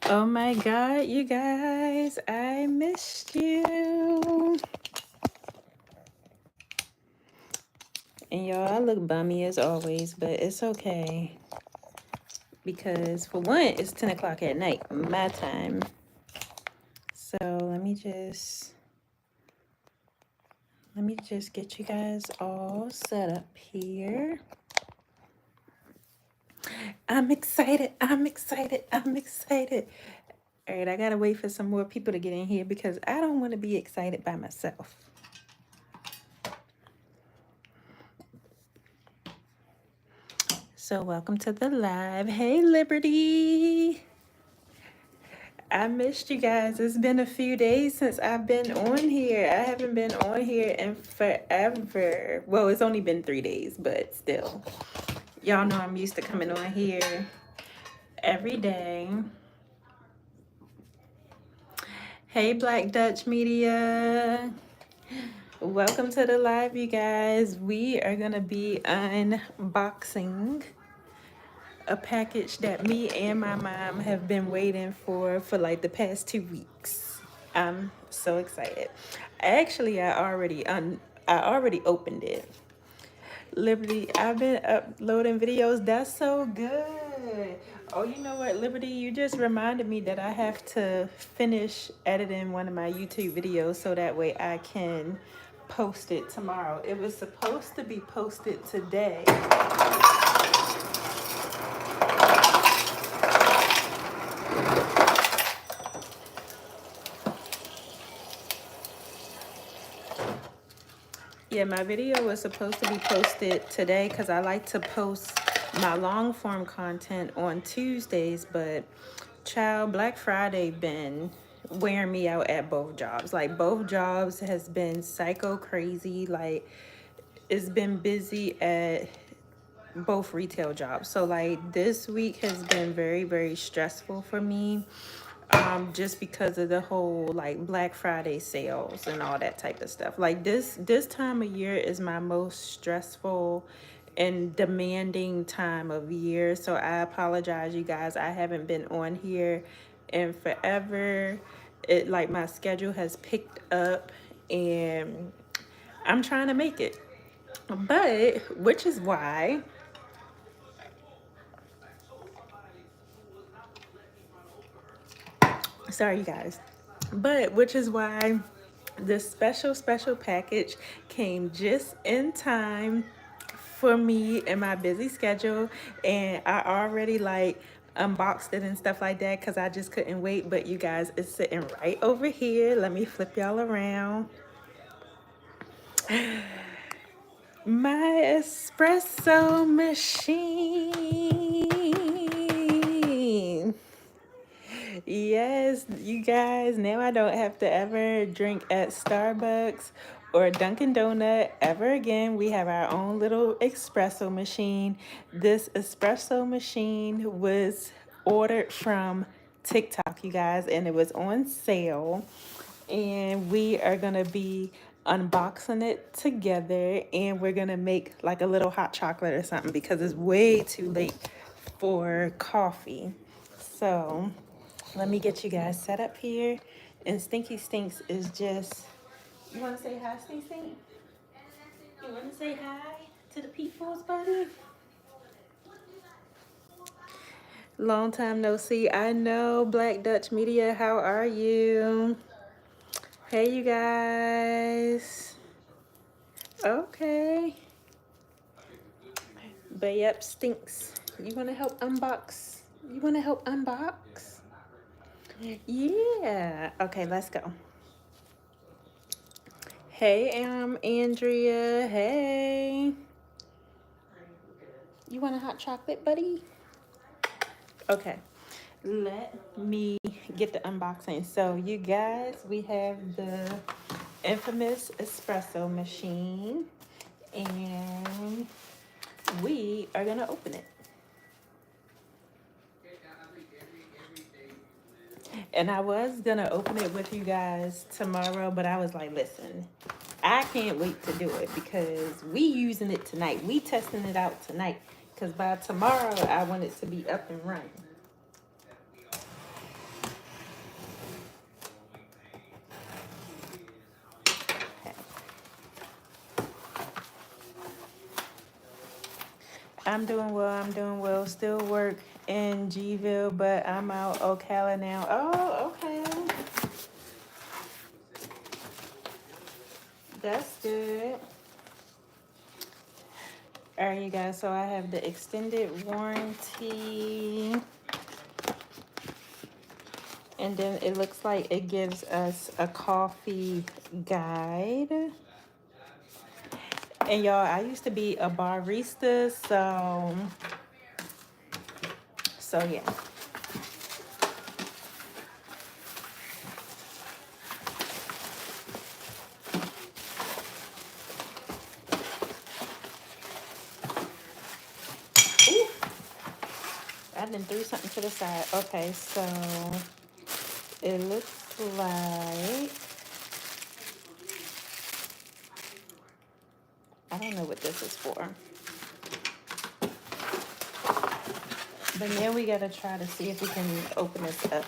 Oh my God, you guys, I missed you. And y'all, I look bummy as always, but it's okay. Because for one, it's 10 o'clock at night, my time. So let me just get you guys all set up here. I'm excited. I'm excited. I'm excited. All right, I gotta wait for some more people to get in here because I don't want to be excited by myself. So welcome to the live. Hey, Liberty. I missed you guys. It's been a few days since I've been on here. I haven't been on here in forever. Well, it's only been 3 days, but still. Y'all know I'm used to coming on here every day. Hey, Black Dutch Media. Welcome to the live, you guys. We are going to be unboxing a package that me and my mom have been waiting for like the past 2 weeks. I'm so excited. Actually, I already opened it. Liberty, I've been uploading videos. That's so good. Oh, you know what, Liberty? You just reminded me that I have to finish editing one of my YouTube videos so that way I can post it tomorrow. It was supposed to be posted today. Yeah, my video was supposed to be posted today because I like to post my long form content on Tuesdays, but child, Black Friday been wearing me out at both jobs. Like both jobs has been psycho crazy. Like it's been busy at both retail jobs. So like this week has been very, very stressful for me. Just because of the whole like Black Friday sales and all that type of stuff. Like this time of year is my most stressful and demanding time of year. So I apologize, you guys. I haven't been on here in forever. It like my schedule has picked up and I'm trying to make it. But which is why sorry you guys. But which is why this special package came just in time for me and my busy schedule, and I already like unboxed it and stuff like that because I just couldn't wait. But you guys, it's sitting right over here. Let me flip y'all around. My espresso machine. Yes, you guys, now I don't have to ever drink at Starbucks or Dunkin' Donut ever again. We have our own little espresso machine. This espresso machine was ordered from TikTok, you guys, and it was on sale. And we are going to be unboxing it together, and we're going to make like a little hot chocolate or something because it's way too late for coffee. So let me get you guys set up here. And Stinky Stinks is just, you want to say hi, Stink Stink? You want to say hi to the peoples, buddy? Long time no see. I know, Black Dutch Media, how are you? Hey, you guys. Okay. But yep, Stinks. You want to help unbox? You want to help unbox? Yeah. Okay, let's go. Hey, Andrea. Hey. You want a hot chocolate, buddy? Okay. Let me get the unboxing. So, you guys, we have the infamous espresso machine, and we are going to open it. And I was going to open it with you guys tomorrow, but I was like, listen, I can't wait to do it because we using it tonight. We testing it out tonight because by tomorrow I want it to be up and running. I'm doing well. I'm doing well. Still work in Gville, but I'm out Ocala now. Oh, okay. That's good. All right, you guys. So I have the extended warranty. And then it looks like it gives us a coffee guide. And y'all, I used to be a barista, so yeah. Ooh, I done threw something to the side. Okay, so it looks like, I don't know what this is for. But then we gotta try to see if we can open this up.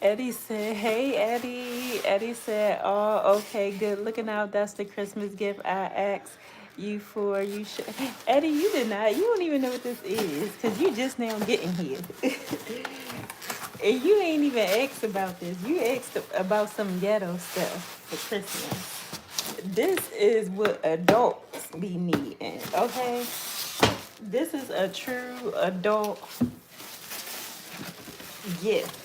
Eddie said, hey, Eddie. Eddie said, oh, okay, good looking out. That's the Christmas gift I asked you for. You should. Eddie, you did not. You don't even know what this is because you just now getting here. And you ain't even asked about this. You asked about some ghetto stuff for Christmas. This is what adults be needing, okay? This is a true adult gift.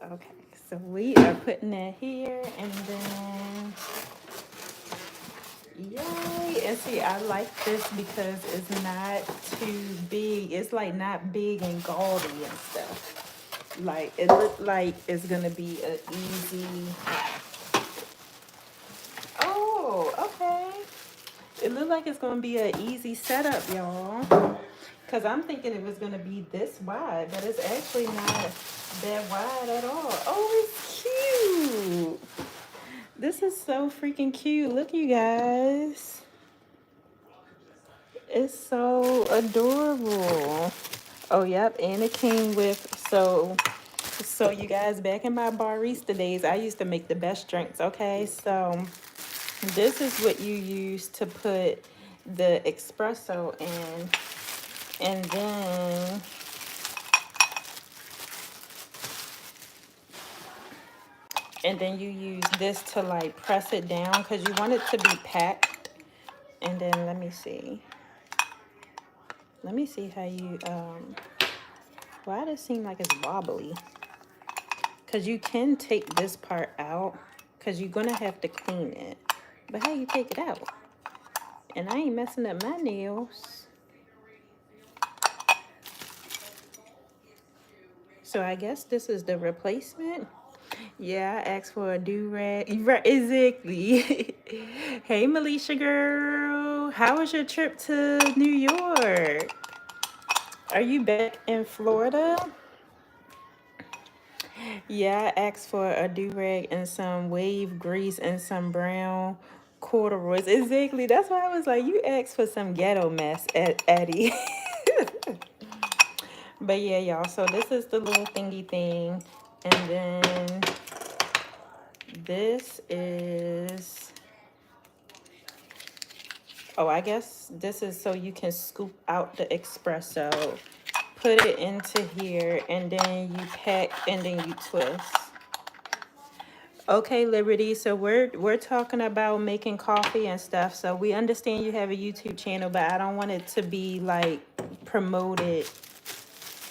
Okay, so we are putting that here and then, yay. And see, I like this because it's not too big. It's like not big and gaudy and stuff. Like, it looked like it's gonna be an easy, oh, okay. It looked like it's gonna be an easy setup, y'all. Cause I'm thinking it was gonna be this wide, but it's actually not that wide at all. Oh, it's cute. This is so freaking cute. Look, you guys. It's so adorable. Oh, yep. And it came with, so you guys, back in my barista days, I used to make the best drinks, okay? So this is what you use to put the espresso in. And then you use this to like press it down because you want it to be packed. And then let me see how you why does it seem like it's wobbly? Because you can take this part out because you're gonna have to clean it. But how you take it out? And I ain't messing up my nails. So I guess this is the replacement. Yeah, I asked for a do-rag. Right, exactly. Hey, Melisha girl. How was your trip to New York? Are you back in Florida? Yeah, I asked for a do-rag and some wave grease and some brown corduroys. Exactly. That's why I was like, you asked for some ghetto mess, Eddie. But yeah, y'all. So this is the little thingy thing. And then this is, oh, I guess this is so you can scoop out the espresso, put it into here, and then you pack and then you twist. Okay, Liberty. So we're talking about making coffee and stuff. So we understand you have a YouTube channel, but I don't want it to be like promoted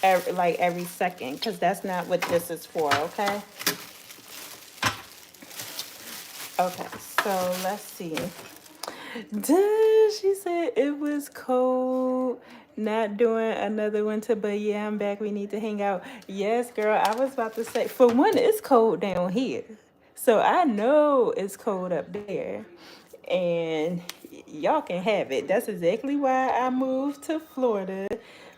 every second because that's not what this is for. Okay. Okay. So let's see. Duh, she said it was cold. Not doing another winter, but yeah, I'm back. We need to hang out. Yes, girl. I was about to say, for one, it's cold down here. So I know it's cold up there. And y'all can have it. That's exactly why I moved to Florida.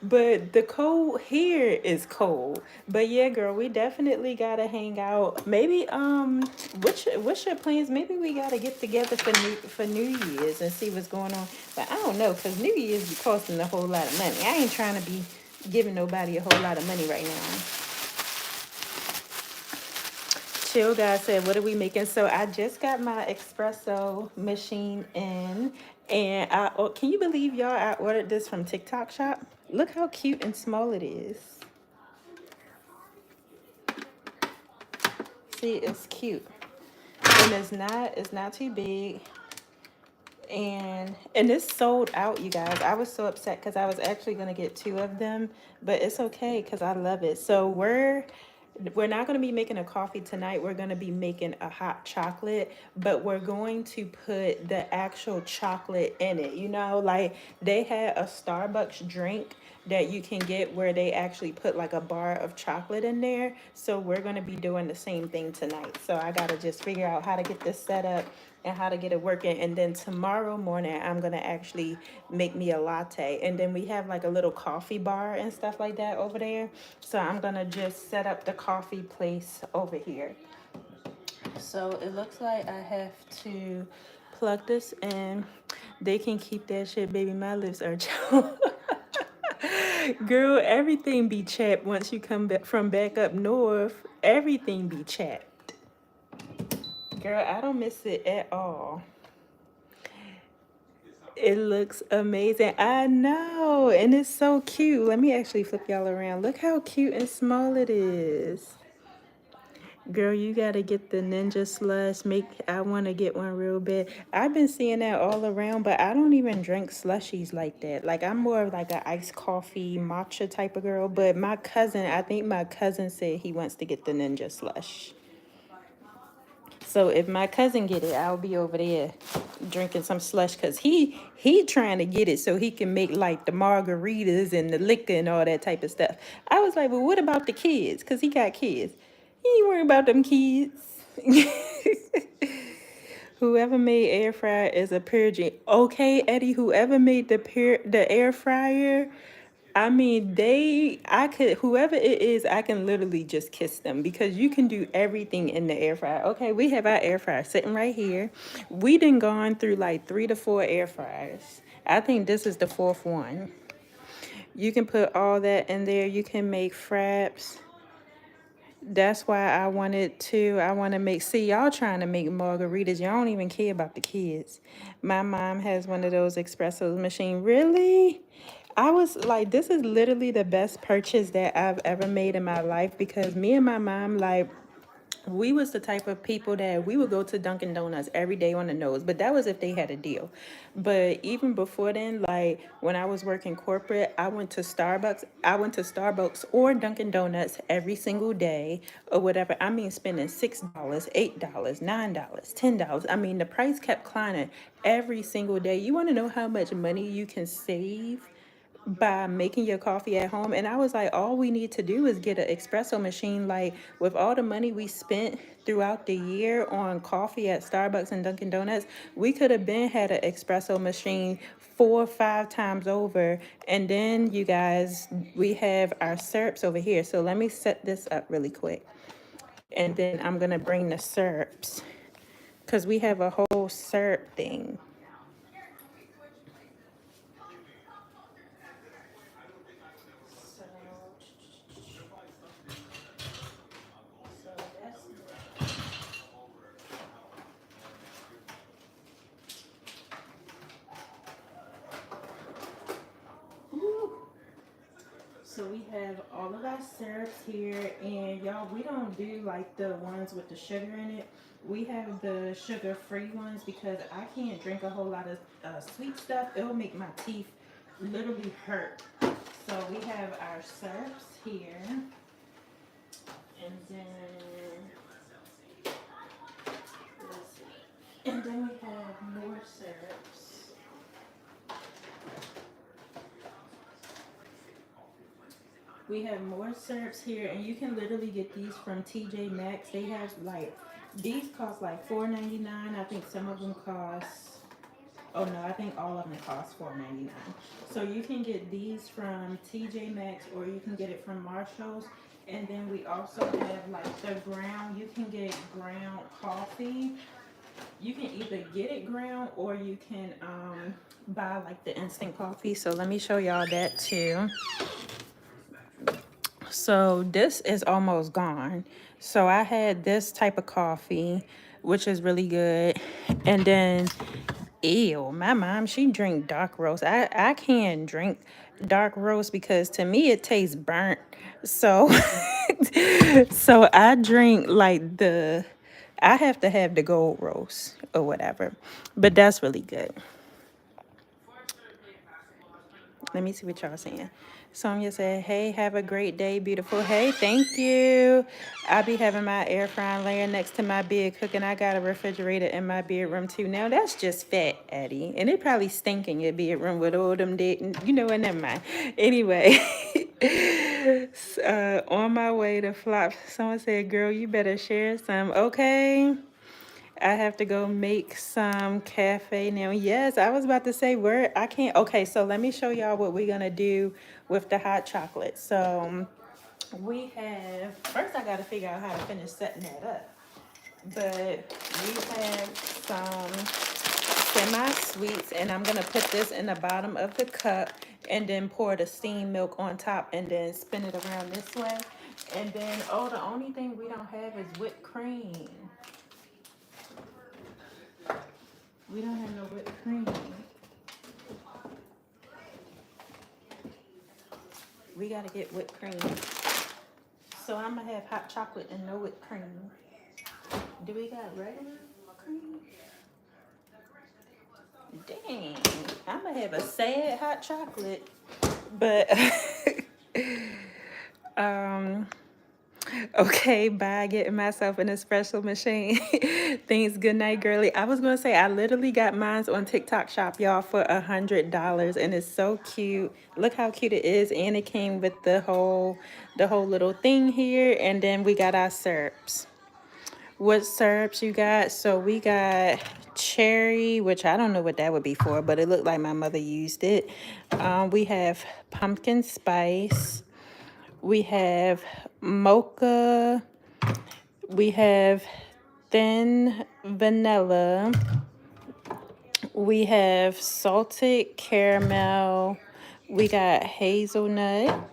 But the cold here is cold. But yeah, girl, we definitely gotta hang out. Maybe what's your plans? Maybe we gotta get together for New Year's and see what's going on. But I don't know, cause New Year's be costing a whole lot of money. I ain't trying to be giving nobody a whole lot of money right now. Chill guy said, what are we making? So I just got my espresso machine in, and can you believe y'all, I ordered this from TikTok shop. Look how cute and small it is. See, it's cute. And it's not too big. And it's sold out, you guys. I was so upset because I was actually gonna get two of them, but it's okay because I love it. So we're not going to be making a coffee tonight. We're going to be making a hot chocolate, but we're going to put the actual chocolate in it. You know, like they had a Starbucks drink that you can get where they actually put like a bar of chocolate in there. So we're going to be doing the same thing tonight. So I got to just figure out how to get this set up and how to get it working. And then tomorrow morning, I'm going to actually make me a latte. And then we have like a little coffee bar and stuff like that over there. So I'm going to just set up the coffee place over here. So it looks like I have to plug this in. They can keep that shit, baby. My lips are chapped. Girl, everything be chapped once you come back from back up north. Everything be chapped. Girl, I don't miss it at all. It looks amazing. I know. And it's so cute. Let me actually flip y'all around. Look how cute and small it is. Girl, you gotta get the Ninja Slush. I wanna get one real bad. I've been seeing that all around, but I don't even drink slushies like that. Like I'm more of like an iced coffee matcha type of girl. But I think my cousin said he wants to get the Ninja Slush. So if my cousin get it, I'll be over there drinking some slush because he trying to get it so he can make like the margaritas and the liquor and all that type of stuff. I was like, well, what about the kids? Because he got kids. He ain't worrying about them kids. Whoever made air fryer is a purging. Okay, Eddie, whoever made the air fryer, I mean, whoever it is, I can literally just kiss them because you can do everything in the air fryer. Okay, we have our air fryer sitting right here. We done gone through like 3 to 4 air fryers. I think this is the fourth one. You can put all that in there. You can make fraps. That's why I want to make, see, y'all trying to make margaritas. Y'all don't even care about the kids. My mom has one of those espresso machine. Really? I was like, this is literally the best purchase that I've ever made in my life because me and my mom, like, we was the type of people that we would go to Dunkin' Donuts every day on the nose, but that was if they had a deal. But even before then, like when I was working corporate, I went to Starbucks. I went to Starbucks or Dunkin' Donuts every single day or whatever. I mean, spending $6, $8, $9, $10. I mean, the price kept climbing every single day. You want to know how much money you can save by making your coffee at home? And I was like, all we need to do is get an espresso machine. Like with all the money we spent throughout the year on coffee at Starbucks and Dunkin' Donuts, we could have been had an espresso machine 4 or 5 times over. And then you guys, we have our syrups over here. So let me set this up really quick. And then I'm gonna bring the syrups because we have a whole syrup thing. So we have all of our syrups here, and y'all, we don't do like the ones with the sugar in it. We have the sugar-free ones because I can't drink a whole lot of sweet stuff. It'll make my teeth literally hurt. So we have our syrups here, and then let's see, and then we have more syrups. We have more syrups here, and you can literally get these from TJ Maxx. They have like, these cost like $4.99. I think some of them cost Oh no, I think all of them cost $4.99. So you can get these from TJ Maxx or you can get it from Marshalls. And then we also have like the ground. You can get ground coffee. You can either get it ground or you can buy like the instant coffee. So let me show y'all that too. So this is almost gone. So I had this type of coffee, which is really good. And then, ew, my mom, she drink dark roast. I can't drink dark roast because to me it tastes burnt. So so I drink like I have to have the gold roast or whatever. But that's really good. Let me see what y'all saying. Sonia said, hey, have a great day, beautiful. Hey, thank you. I'll be having my air frying layer next to my bed cooking. I got a refrigerator in my bedroom too. Now that's just fat, Eddie. And it probably stink in your bedroom with all them dead, you know what, never mind. Anyway, on my way to flop, someone said, girl, you better share some. Okay. I have to go make some cafe now. Yes, I was about to say where I can't. Okay, so let me show y'all what we're gonna do with the hot chocolate. So we have, first I gotta figure out how to finish setting that up. But we have some semi-sweets and I'm gonna put this in the bottom of the cup and then pour the steamed milk on top and then spin it around this way. And then, oh, the only thing we don't have is whipped cream. We don't have no whipped cream. We gotta get whipped cream. So I'm gonna have hot chocolate and no whipped cream. Do we got regular cream? Dang, I'm gonna have a sad hot chocolate. But um okay, bye. Getting myself an espresso machine. Thanks. Good night, girly. I was gonna say I literally got mine on TikTok Shop, y'all, for $100, and it's so cute. Look how cute it is, and it came with the whole little thing here, and then we got our syrups. What syrups you got? So we got cherry, which I don't know what that would be for, but it looked like my mother used it. We have pumpkin spice. We have mocha. We have thin vanilla. We have salted caramel. We got hazelnut.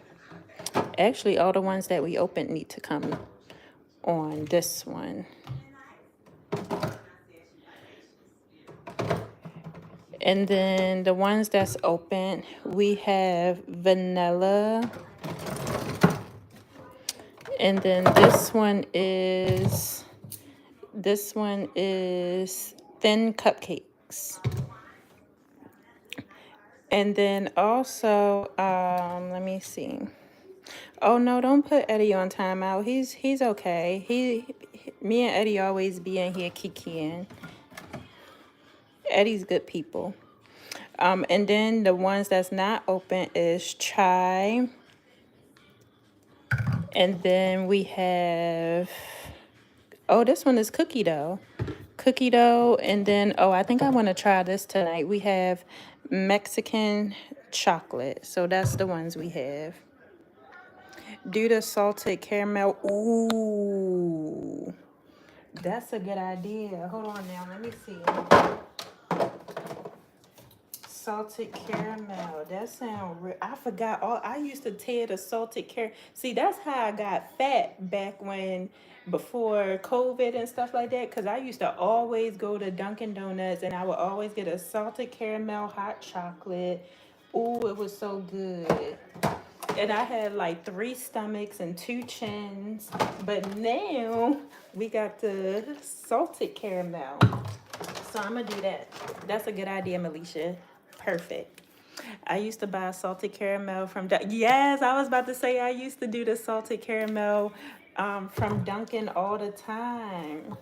Actually, all the ones that we opened need to come on this one. And then the ones that's open, we have vanilla. And then this one is thin cupcakes. And then also, let me see. Oh no, don't put Eddie on timeout. He's okay. Me and Eddie always be in here kikiing. Eddie's good people. And then the ones that's not open is chai. And then we have, oh, this one is cookie dough. Cookie dough. And then, oh, I think I want to try this tonight. We have Mexican chocolate. So that's the ones we have. Do the salted caramel. Ooh, that's a good idea. Hold on now. Let me see. Salted caramel. That sounds real. I forgot all. I used to tear the salted caramel. See, that's how I got fat back when, before COVID and stuff like that. Because I used to always go to Dunkin' Donuts and I would always get a salted caramel hot chocolate. Ooh, it was so good. And I had like 3 stomachs and 2 chins. But now we got the salted caramel. So I'm going to do that. That's a good idea, Melisha. Perfect. I used to buy salted caramel from yes, I was about to say I used to do the salted caramel from Dunkin' all the time.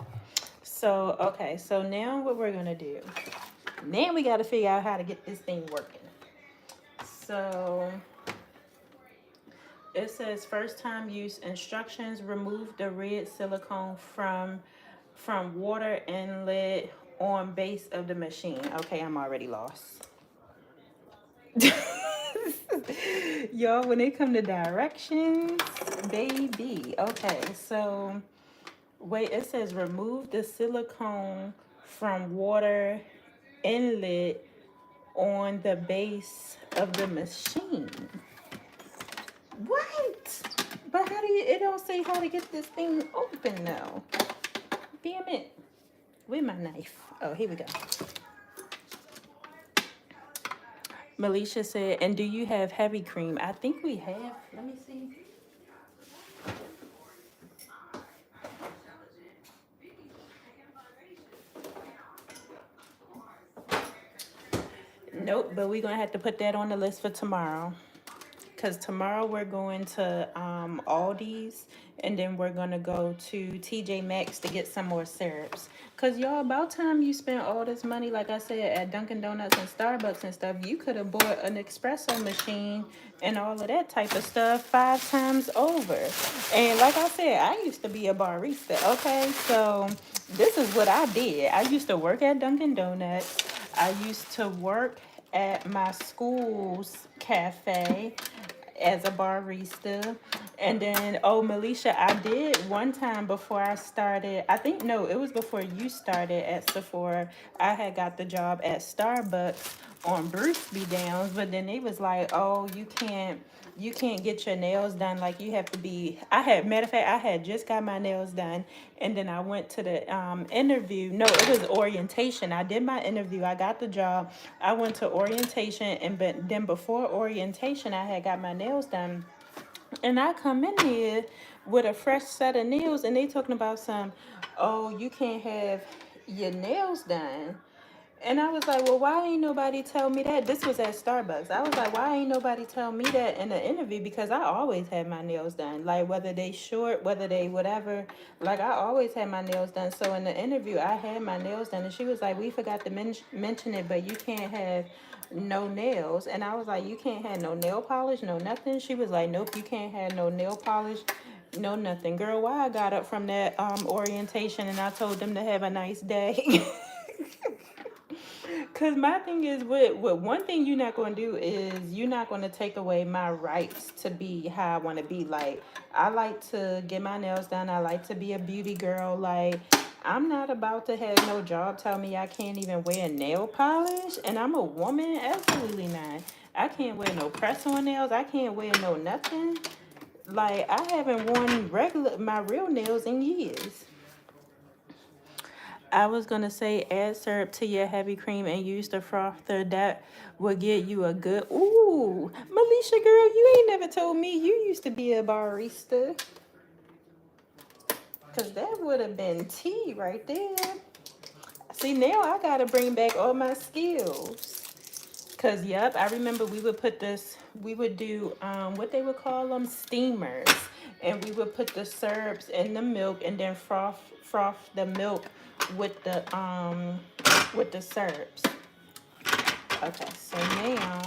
So, okay. So now what we're going to do. Now we got to figure out how to get this thing working. So it says first time use instructions. Remove the red silicone from water inlet on base of the machine. Okay, I'm already lost. Y'all, when it come to directions, baby. Okay, so wait, it says remove the silicone from water inlet on the base of the machine. What? But how do you, it don't say how to get this thing open though. Damn it. Where's my knife? Oh, here we go. Melisha said, and do you have heavy cream? I think we have. Let me see. Nope, but we're going to have to put that on the list for tomorrow. Because tomorrow we're going to Aldi's, and then we're going to go to TJ Maxx to get some more syrups. Because, y'all, about time you spent all this money, like I said, at Dunkin' Donuts and Starbucks and stuff, you could have bought an espresso machine and all of that type of stuff 5 times over. And like I said, I used to be a barista, okay? So this is what I did. I used to work at Dunkin' Donuts. I used to work at my school's cafe as a barista. And then, oh, Melisha, I did one time before I started, I think, no, it was before you started at Sephora. I had got the job at Starbucks on Bruce B. Downs, but then it was like, oh, you can't get your nails done. Like, you have to be, matter of fact, I had just got my nails done. And then I went to the interview. No, it was orientation. I did my interview. I got the job. I went to orientation. And then before orientation, I had got my nails done. And I come in here with a fresh set of nails. And they talking about oh, you can't have your nails done. And I was like, well, why ain't nobody tell me that? This was at Starbucks. I was like, why ain't nobody tell me that in the interview? Because I always had my nails done. Like, whether they short, whether they whatever. Like, I always had my nails done. So in the interview, I had my nails done. And she was like, we forgot to mention it, but you can't have no nails. And I was like, you can't have no nail polish, no nothing? She was like, nope, you can't have no nail polish. No nothing. Girl, why I got up from that orientation and I told them to have a nice day. Because my thing is, what one thing you're not going to do is you're not going to take away my rights to be how I want to be. Like, I like to get my nails done. I like to be a beauty girl. Like, I'm not about to have no job tell me I can't even wear nail polish. And I'm a woman. Absolutely not. I can't wear no press-on nails. I can't wear no nothing. Like, I haven't worn my real nails in years. I was gonna say add syrup to your heavy cream and use the frother. That would get you a good. Ooh, Melisha, girl, you ain't never told me you used to be a barista. Cause that would have been tea right there. See, now I gotta bring back all my skills. Cause yep, I remember we would do what they would call them, steamers, and we would put the syrups in the milk and then froth the milk with the syrups. Okay, so now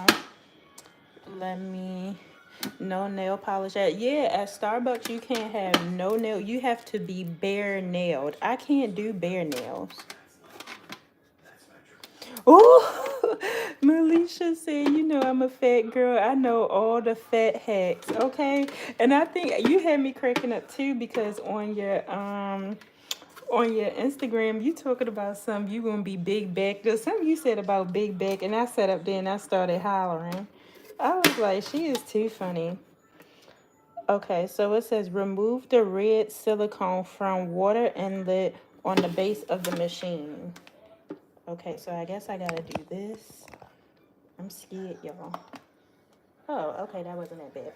no nail polish at Starbucks you can't have no nail. You have to be bare nailed. I can't do bare nails. Oh, Melisha said, you know I'm a fat girl. I know all the fat hacks, okay? And I think you had me cracking up too because on your Instagram you talking about you gonna be big back. There's something you said about big back, and I sat up there and I started hollering. I was like, she is too funny. Okay, so it says remove the red silicone from water inlet on the base of the machine. Okay, so I guess I gotta do this. I'm scared, y'all. Oh, okay, that wasn't that bad.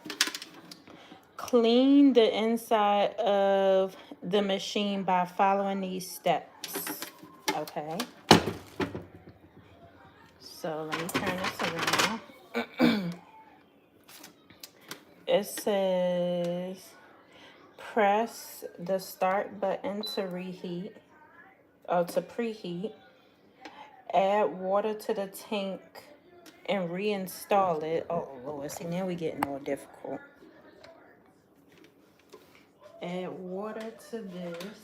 Clean the inside of the machine by following these steps. Okay. So let me turn this around. It says press the start button to preheat. Add water to the tank and reinstall it. Oh, Lord, see, now we're getting more difficult. Add water to this.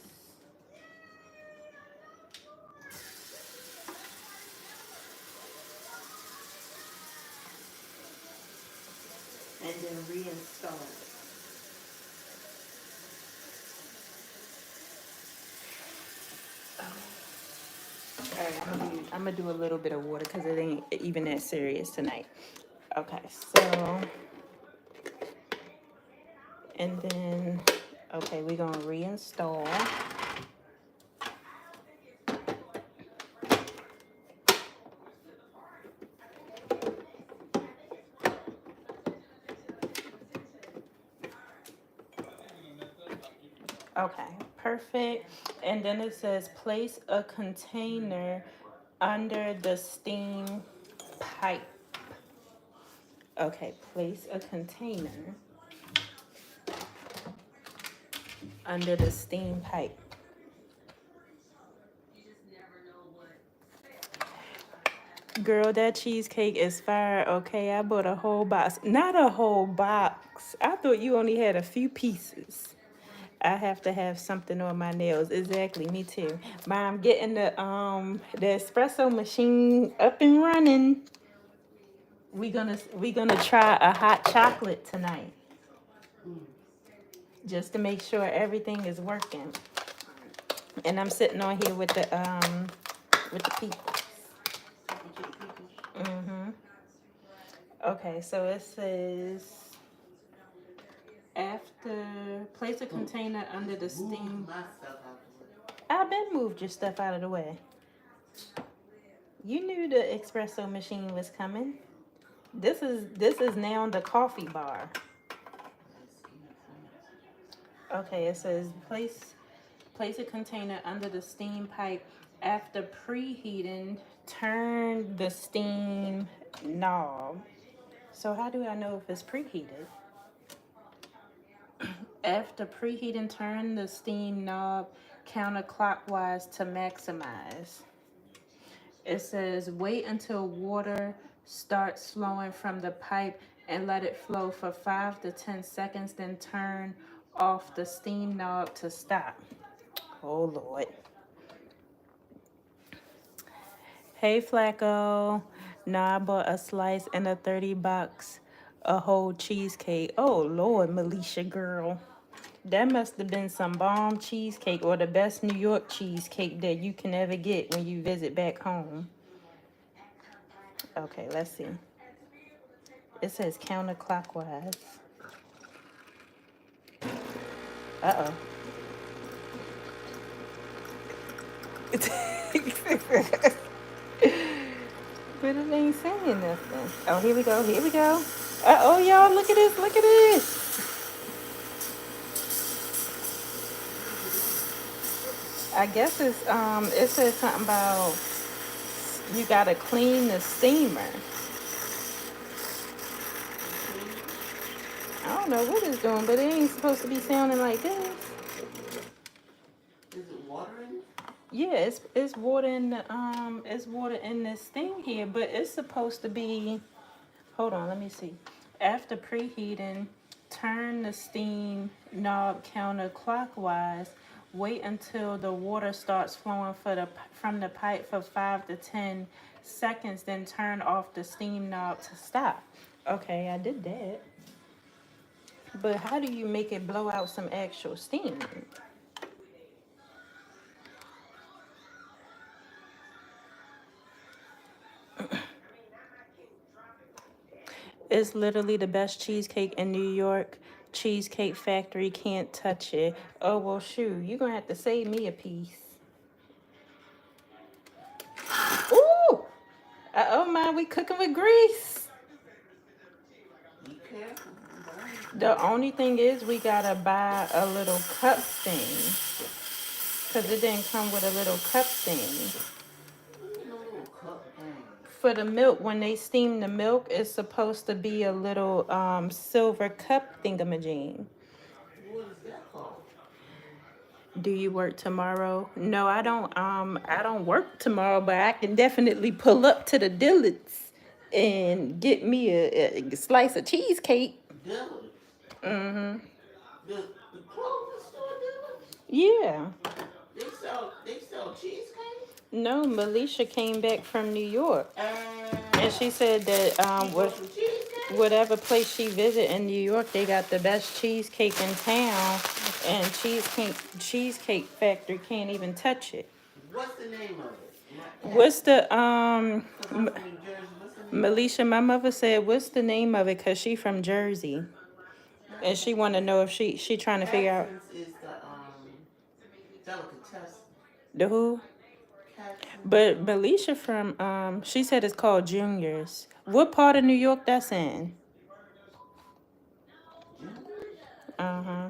I'm gonna do a little bit of water because it ain't even that serious tonight. Okay, so, and then, okay, we're gonna reinstall. Okay, perfect. And then it says place a container under the steam pipe. Okay, place a container under the steam pipe. Girl, that cheesecake is fire. Okay, I bought a whole box. Not a whole box. I thought you only had a few pieces. I have to have something on my nails. Exactly, me too. But I'm getting the espresso machine up and running. We gonna try a hot chocolate tonight. Just to make sure everything is working. And I'm sitting on here with the people. Okay, so it says after place a container under the steam. I've been moved your stuff out of the way. You knew the espresso machine was coming. This is now the coffee bar. Okay, it says place a container under the steam pipe. After preheating, turn the steam knob. So how do I know if it's preheated? After preheating, turn the steam knob counterclockwise to maximize. It says wait until water starts flowing from the pipe and let it flow for 5 to 10 seconds, then turn off the steam knob to stop. Oh Lord. Hey Flacco. No, I bought a slice and a 30 bucks, a whole cheesecake. Oh Lord, Melisha girl. That must have been some bomb cheesecake or the best New York cheesecake that you can ever get when you visit back home. Okay, let's see. It says counterclockwise. Uh-oh. But it ain't saying nothing. Oh, here we go, here we go. Uh-oh, y'all, look at this, look at this. I guess it's, it says something about you gotta clean the steamer. I don't know what it's doing, but it ain't supposed to be sounding like this. Is it water in it? Yeah, it's water in the it's water in this thing here, but it's supposed to be. Hold on, let me see. After preheating, turn the steam knob counterclockwise. Wait until the water starts flowing from the pipe for 5 to 10 seconds, then turn off the steam knob to stop. Okay, I did that. But how do you make it blow out some actual steam? It's literally the best cheesecake in New York. Cheesecake Factory can't touch it. Oh, well, shoot. You're going to have to save me a piece. Ooh! Oh, man, we cooking with grease. Be careful. The only thing is we got to buy a little cup thing. Because it didn't come with a little cup thing. For the milk, when they steam the milk, it's supposed to be a little silver cup thingamajig. What is that called? Do you work tomorrow? No, I don't work tomorrow, but I can definitely pull up to the Dillard's and get me a slice of cheesecake. Dillard's? Mm-hmm. The clothing store Dillard's? Yeah. They sell cheesecake? No, Melisha came back from New York. And she said that whatever place she visited in New York, they got the best cheesecake in town, and Cheesecake Factory can't even touch it. What's the name of it? What's the Cause I'm from New Jersey. What's the name of it? Melisha? My mother said, "What's the name of it?" Cause she from Jersey, and she want to know if she trying to figure out Catkins is the delicatessen. the who. Catkins. But Melisha from she said it's called Juniors. What part of New York that's in? Juniors? Uh-huh.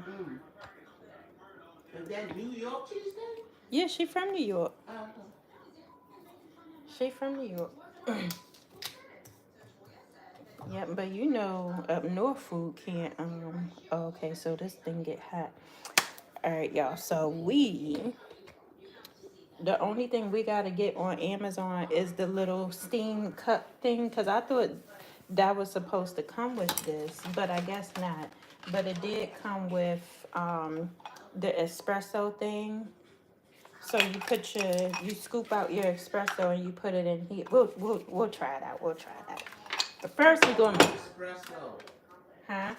Is that New York cheesesteak? Yeah, she from New York. Uh, She from New York. Yeah, but you know up north food can't okay, so this thing get hot. All right, y'all. So the only thing we gotta get on Amazon is the little steam cup thing, because I thought that was supposed to come with this, but I guess not. But it did come with the espresso thing. So you scoop out your espresso and you put it in here. We'll try it out. We'll try it out. But first we're gonna, espresso. huh?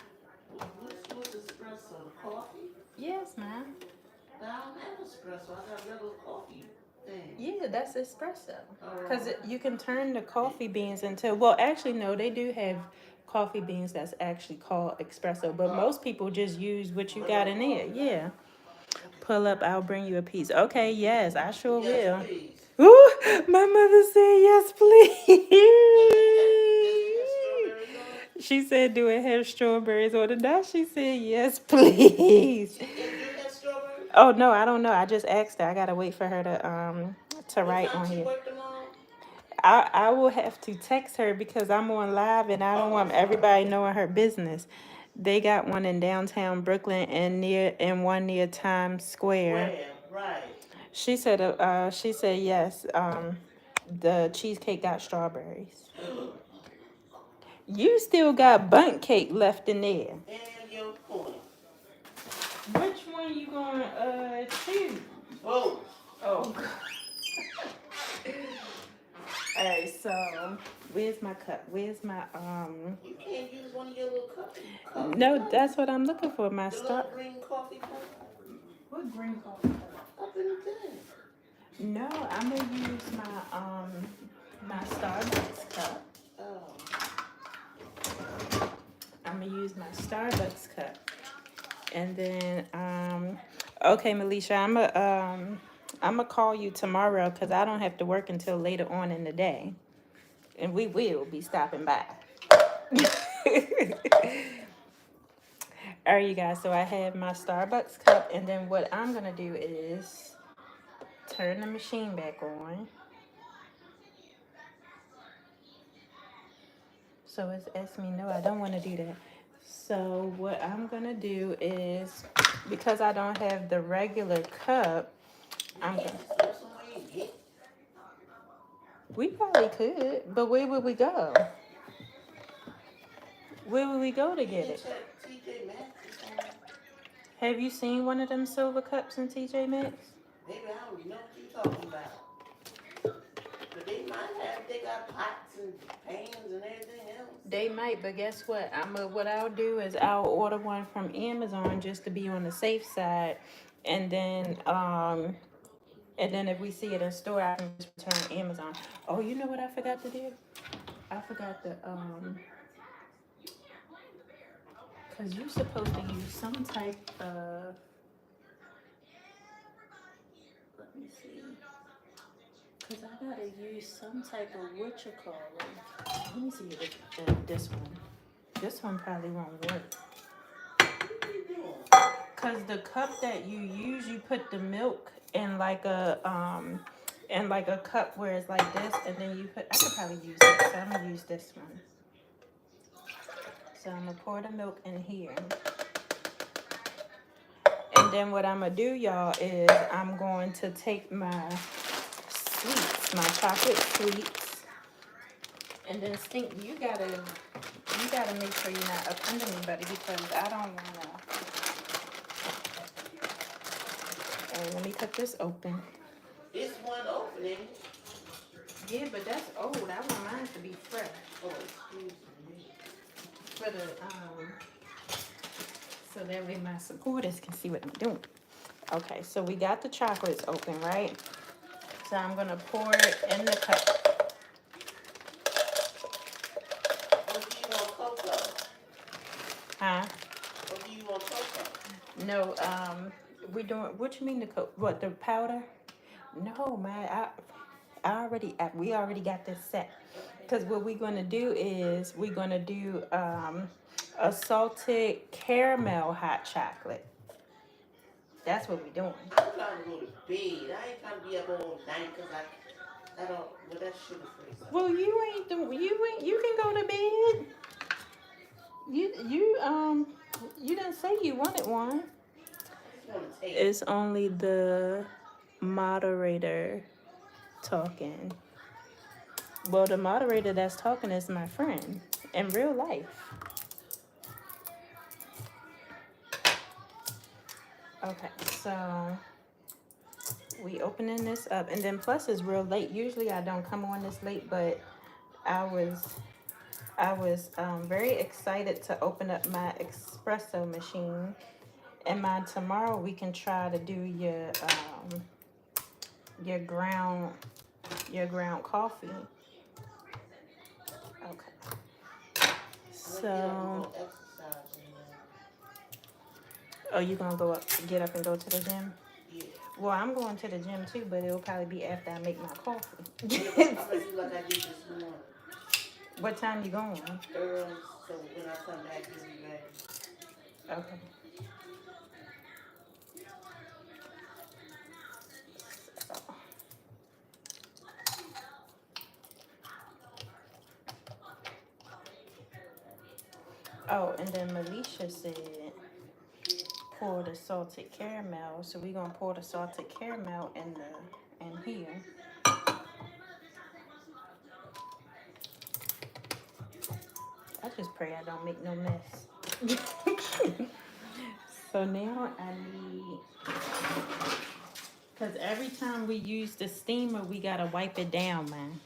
What's espresso? The coffee? Yes, ma'am. But I don't have espresso. I got regular coffee thing. Yeah, that's espresso. Oh, Because you can turn the coffee beans into, well, actually, no, they do have coffee beans that's actually called espresso, but most people just use what you got in there. Yeah. Pull up, I'll bring you a piece. Okay, yes, I sure yes, will. please. Ooh, my mother said yes, please. Does it have strawberries on it? She said, do it have strawberries on it? Now she said yes, please. It do have strawberries? Oh no, I don't know. I just asked her. I gotta wait for her to What write time on she here. working on? I will have to text her because I'm on live and I don't want everybody knowing her business. They got one in downtown Brooklyn and one near Times Square. Where? Right. She said yes. The cheesecake got strawberries. You still got bundt cake left in there. And your point. Which one you gonna choose? Both. Oh. All right, so where's my cup? Where's my You can't use one of your little coffee No, cups. that's what I'm looking for. My The star. little green coffee cup What green coffee cup? up in the thing. No, I'm gonna use my Starbucks cup. Oh. I'm gonna use my Starbucks cup, and then okay, Melisha, I'm gonna call you tomorrow because I don't have to work until later on in the day, and we will be stopping by. All right, you guys. So I have my Starbucks cup, and then what I'm gonna do is turn the machine back on. So it's asking me, no, I don't want to do that. So what I'm gonna do is, because I don't have the regular cup, I'm gonna. We probably could, but where would we go? Where would we go to get it? TJ Maxx or something. Have you seen one of them silver cups in TJ Maxx? Maybe I don't know what you're talking about. But they might have. They got pots and pans and everything else. They might, but guess what? What I'll do is I'll order one from Amazon just to be on the safe side, and then if we see it in store, I can just return Amazon. Oh, you know what I forgot to do? I forgot to cause you're supposed to use some type of. Let me see. Cause I gotta use some type of what you call it. Let me see this one. This one probably won't work. Cause the cup that you use, you put the milk in like a cup where it's like this, and then you put. I could probably use it, so I'm gonna use this one. So I'm gonna pour the milk in here, and then what I'm gonna do, y'all, is I'm going to take my sweets, my chocolate sweets, and then Stink, you gotta make sure you're not up under me, buddy, because I don't wanna. Let me cut this open. It's one opening. Yeah, but that's old. I want mine to be fresh. Oh, excuse me. For the so that way my supporters can see what I'm doing. Okay, so we got the chocolates open, right? So I'm gonna pour it in the cup. What do you want cocoa? Huh? What do you want cocoa? No, we doing, what you mean the what, the powder? No, man, we already got this set. Because what we're gonna do is we're gonna do a salted caramel hot chocolate. That's what we're doing. I'm trying to go to bed. I ain't trying to be up all night because I don't, well, that's sugar free. So. Well, you can go to bed. You didn't say you wanted one. It's only the moderator talking. Well, the moderator that's talking is my friend in real life. Okay, so we opening this up, and then plus it's real late. Usually I don't come on this late, but I was very excited to open up my espresso machine. And tomorrow we can try to do your ground coffee. Okay. So, oh, you gonna get up and go to the gym? Yeah. Well, I'm going to the gym too, but it'll probably be after I make my coffee. I'm gonna do like I did this morning. What time you going? Early, so when I come back, you'll be ready. Okay. Oh, and then Melisha said pour the salted caramel. So we're gonna pour the salted caramel in here. I just pray I don't make no mess. So now I need, because every time we use the steamer, we gotta wipe it down, man.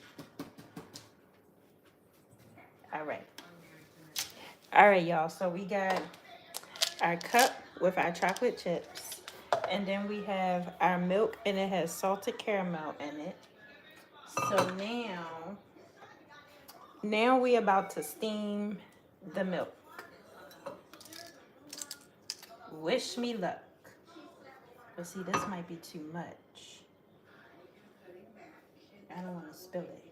All right, y'all. So we got our cup with our chocolate chips, and then we have our milk, and it has salted caramel in it. So now we about to steam the milk. Wish me luck. But see, this might be too much. I don't want to spill it.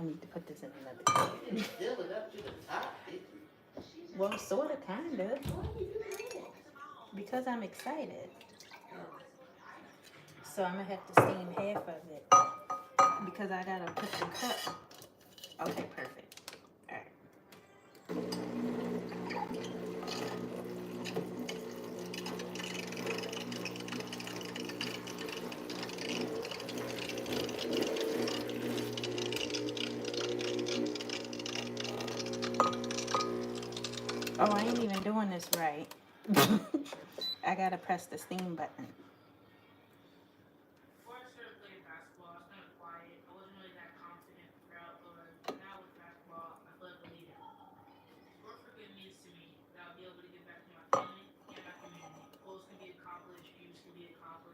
I need to put this in another cup. Fill it up to the top. Well, sort of, kind of. Because I'm excited. So I'm going to have to steam half of it. Because I got to put the cup. Okay, perfect. All right. Oh, I ain't even doing this right. I gotta press the steam button.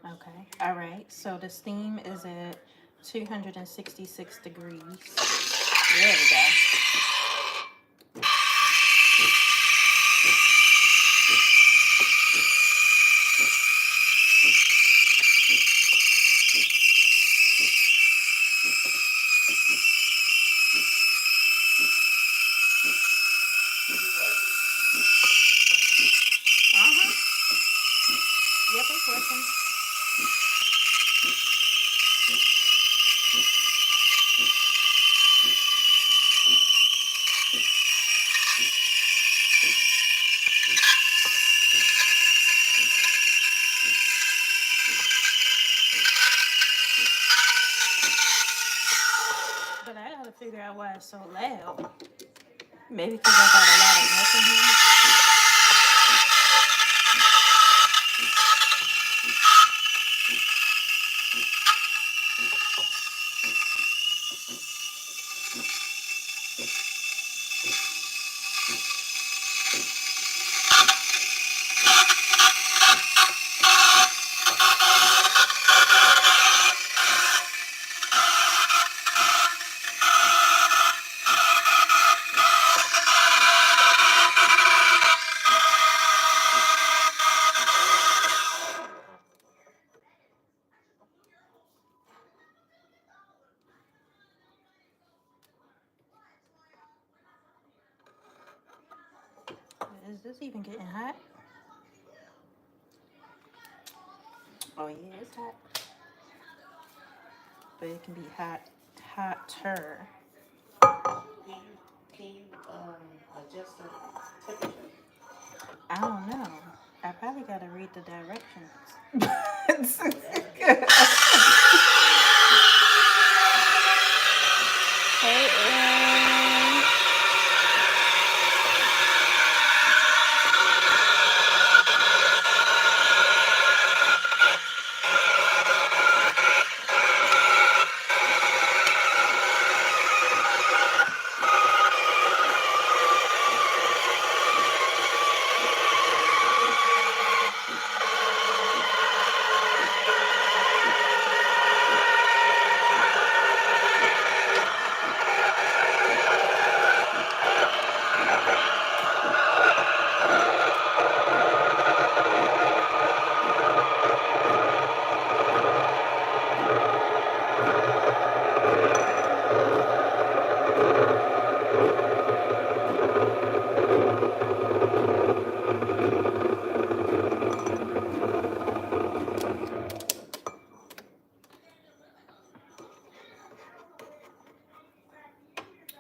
Okay, all right, so the steam is at 266 degrees. There we go. Yep, it's working. But I gotta figure out why it's so loud. Maybe because I got a lot of milk in here. Is this even getting hot? Oh yeah, it's hot. But it can be hotter. Can you adjust the temperature? I don't know. I probably gotta read the directions. Hey, Aaron.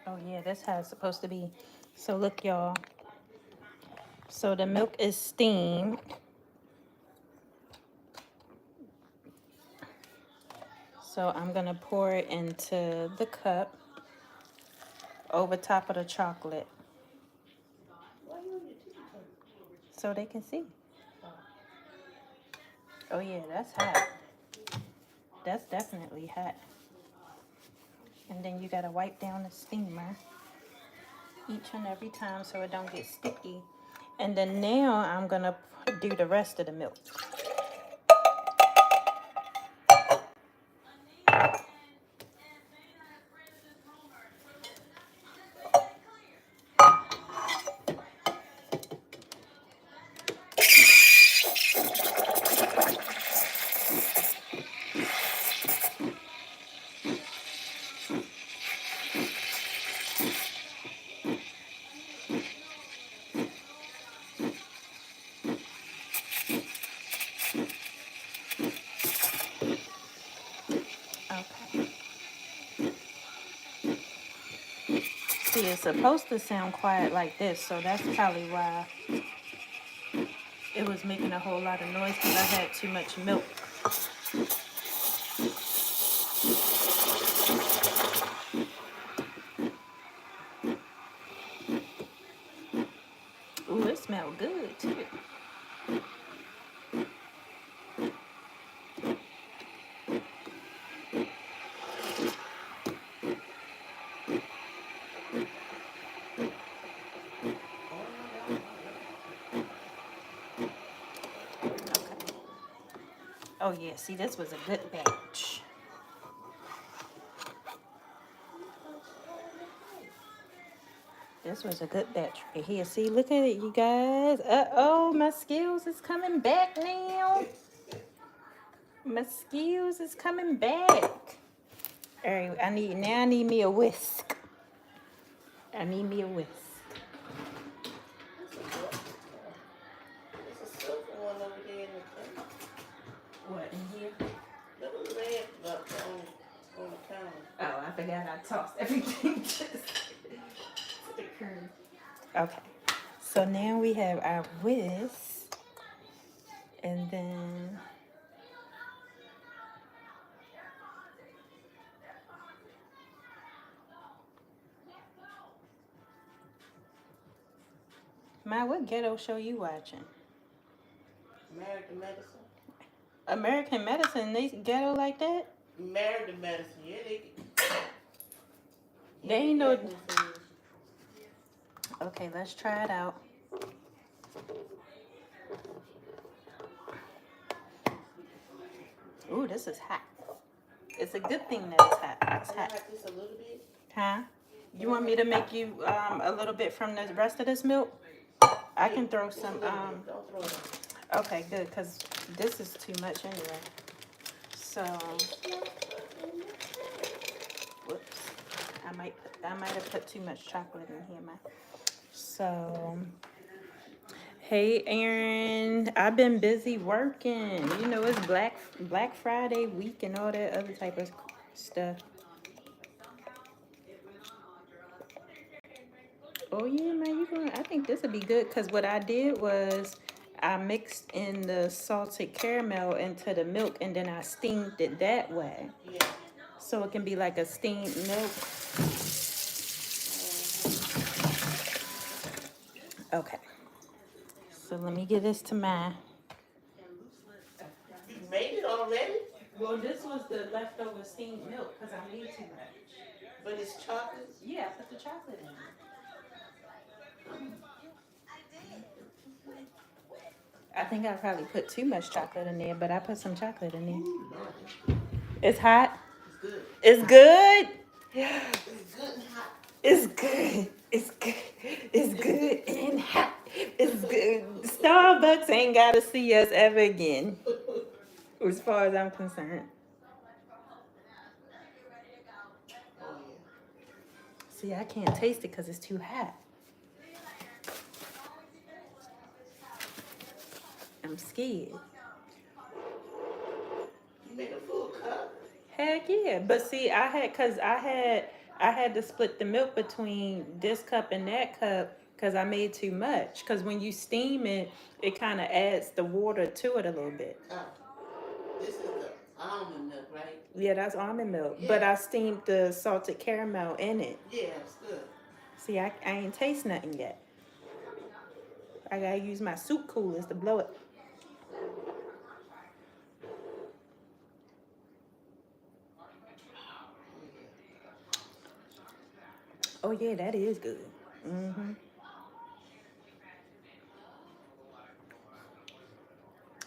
Oh yeah, that's how it's supposed to be. So look, y'all. So the milk is steamed. So I'm gonna pour it into the cup over top of the chocolate so they can see. Oh yeah, that's hot. That's definitely hot. And then you gotta wipe down the steamer each and every time so it don't get sticky. And then now I'm gonna do the rest of the milk. Okay. See, it's supposed to sound quiet like this, so that's probably why it was making a whole lot of noise because I had too much milk. Ooh, it smelled good too. Okay. Oh yeah, see, this was a good batch. This was a good batch right here. See, look at it, you guys. Uh-oh, my skills is coming back now. My skills is coming back. All right, I need me a whisk. I need me a whisk. There's a silver one over there in the thing. What, in here? The red up on the counter. Oh, I forgot I tossed everything just to the curb. Okay, so now we have our whisk, and then what ghetto show you watching? Married to Medicine. American Medicine, they ghetto like that? Married to Medicine, yeah, They ain't no. Okay, let's try it out. Ooh, this is hot. It's a good thing that it's hot. It's Can I hot. have this a little bit? Huh? You want me to make you a little bit from the rest of this milk? I can throw some. Don't throw it. Okay, good, because this is too much anyway. So, whoops. I might have put too much chocolate in here, So, Hey, Aaron. I've been busy working. You know, it's Black Friday week and all that other type of stuff. Oh yeah, man, you going? I think this would be good because what I did was I mixed in the salted caramel into the milk and then I steamed it that way, Yeah. so it can be like a steamed milk. Okay, so let me give this to mine. You made it already? Well, this was the leftover steamed milk because I made too much. But it's chocolate? Yeah, I put the chocolate in. I think I probably put too much chocolate in there, but I put some chocolate in there. Ooh, Lord. It's hot. It's good. It's good. It's good and hot. It's good. It's good. It's good and hot. It's good. Starbucks ain't gotta see us ever again, as far as I'm concerned. Oh, See, I can't taste it because it's too hot. I'm scared. yeah. You made a full cup? Heck yeah. But see, I had to split the milk between this cup and that cup because I made too much. Because when you steam it, it kind of adds the water to it a little bit. This is the almond milk, right? Yeah, that's almond milk. Yeah. But I steamed the salted caramel in it. Yeah, it's good. See, I ain't taste nothing yet. I gotta use my soup coolers to blow it. Oh yeah, that is good. Mm-hmm.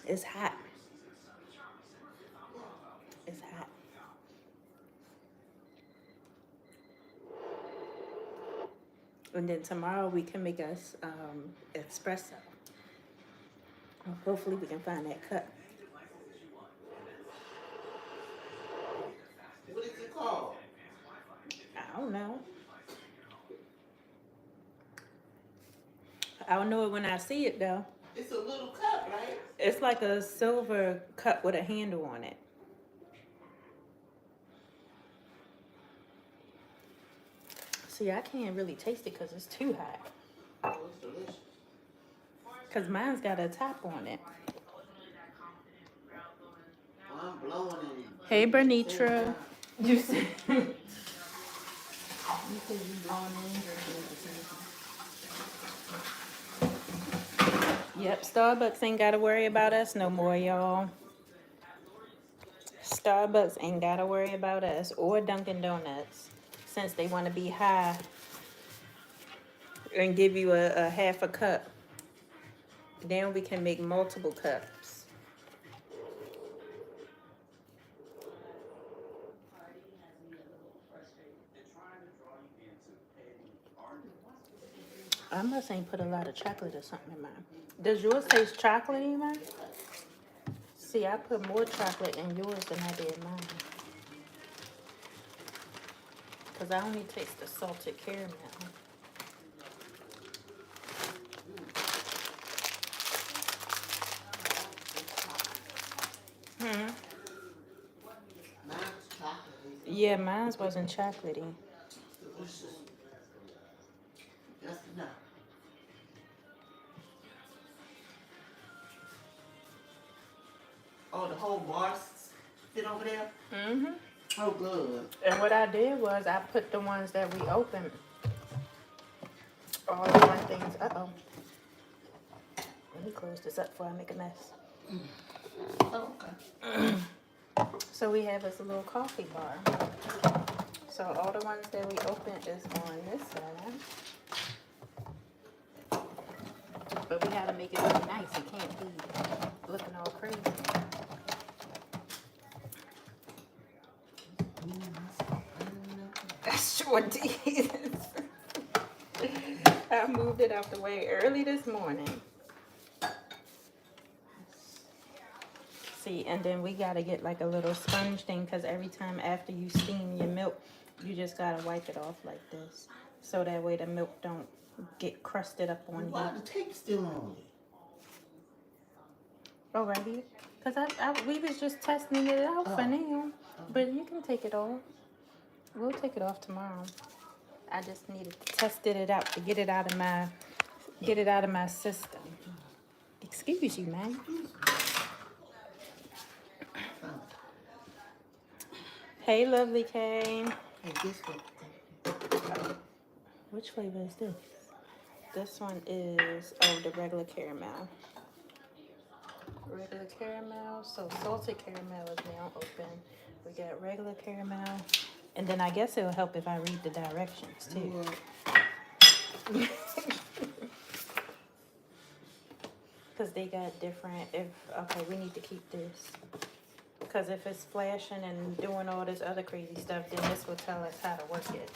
It's hot. It's hot. And then tomorrow we can make us espresso. Hopefully we can find that cup. What is it called? I don't know. I'll know it when I see it though. It's a little cup, right? It's like a silver cup with a handle on it. See, I can't really taste it because it's too hot. Oh, it's delicious. Because mine's got a top on it. Oh, I'm blowing in. Hey, Bernitra. You said you blowing in. Yep, Starbucks ain't got to worry about us no more, y'all. Starbucks ain't got to worry about us or Dunkin' Donuts since they want to be high and give you a half a cup. Then we can make multiple cups. I must ain't put a lot of chocolate or something in mine. Does yours taste chocolatey, man? See, I put more chocolate in yours than I did mine. Because I only taste the salted caramel. Hmm. Mine's chocolate. Yeah, mine wasn't chocolatey. Delicious. Just enough. Oh, the whole bar sit over there? Mm-hmm. Oh, good. And what I did was I put the ones that we opened, all the one things. Uh-oh. Let me close this up before I make a mess. Oh, okay. So we have us a little coffee bar. So all the ones that we opened is on this side. But we gotta make it look nice. It can't be looking all crazy. I sure did. I moved it out the way early this morning. See, and then we gotta get like a little sponge thing because every time after you steam your milk, you just gotta wipe it off like this. So that way the milk don't get crusted up on Why you. the tape still on it? Oh, right here. Because we was just testing it out for now. But you can take it off. We'll take it off tomorrow. I just needed to test it out to get it out of my system. Excuse you, man. Hey, lovely Kay. Hey, guess what? Which flavor is this? This one is the regular caramel. Regular caramel. So salted caramel is now open. We got regular caramel. And then I guess it'll help if I read the directions too. Because they got different, okay, we need to keep this. Because if it's flashing and doing all this other crazy stuff, then this will tell us how to work it.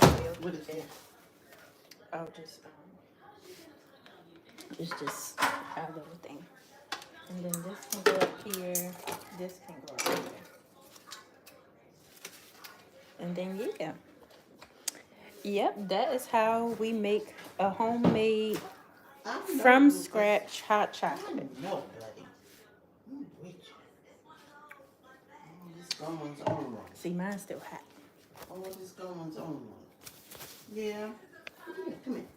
So we'll keep it. Oh, it's just our little thing. And then this can go up here, this can go up here. And then, yeah. Yep, that is how we make a homemade, from scratch hot chocolate. No, buddy. I'm with you. Oh, this going on. See, mine's still hot. Oh, this going on. Yeah. Come here.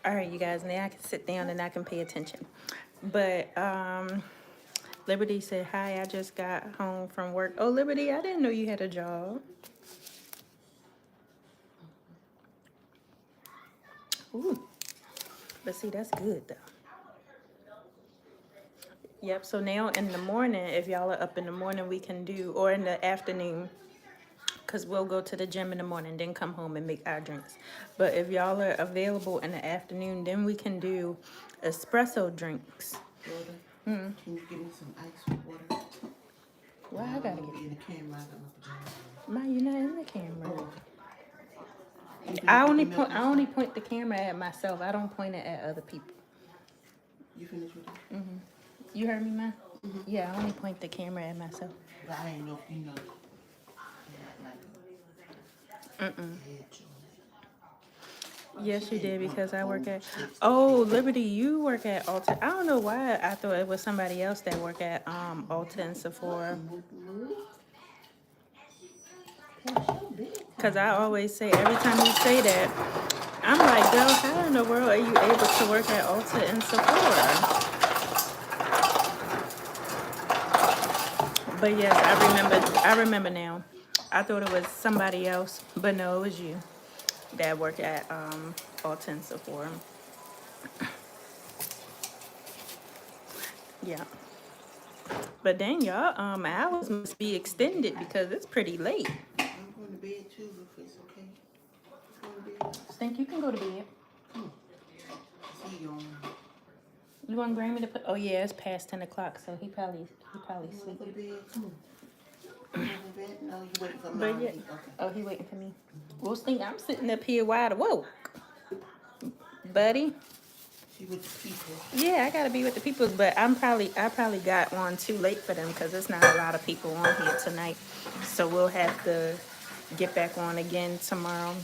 All right, you guys, now I can sit down and I can pay attention. But Liberty said, hi, I just got home from work. Oh, Liberty, I didn't know you had a job. Ooh. But see, that's good, though. Yep, so now in the morning, if y'all are up in the morning, we can do, or in the afternoon, because we'll go to the gym in the morning, then come home and make our drinks. But if y'all are available in the afternoon, then we can do espresso drinks. Can you give me some ice water? Why I gotta get in the camera? I got my pajamas on. Ma, you're not in the camera. Oh. I only point the camera at myself. I don't point it at other people. You finished with it? Mm-hmm. You heard me, Ma? Yeah, I only point the camera at myself. But I ain't know if you know. Yes, you did, because I work at... Oh, Liberty, you work at Ulta. I don't know why I thought it was somebody else that work at Ulta and Sephora. Because I always say, every time you say that, I'm like, girl, how in the world are you able to work at Ulta and Sephora? But yes, I remember now. I thought it was somebody else, but no, it was you that worked at Ulta and Sephora. Yeah. But dang, y'all, hours must be extended because it's pretty late. I'm going to bed too, if it's okay. I'm going to bed. Stink, you can go to bed. See you on. You want Grammy to put? Oh yeah, it's past 10 o'clock, so he probably sleep. Go to bed. No, you waiting for me. But yeah. Oh, he waiting for me. Well, Stink, I'm sitting up here wide awoke, buddy. She with the people. Yeah, I gotta be with the peoples, but I probably got on too late for them because there's not a lot of people on here tonight. So we'll have to get back on again tomorrow.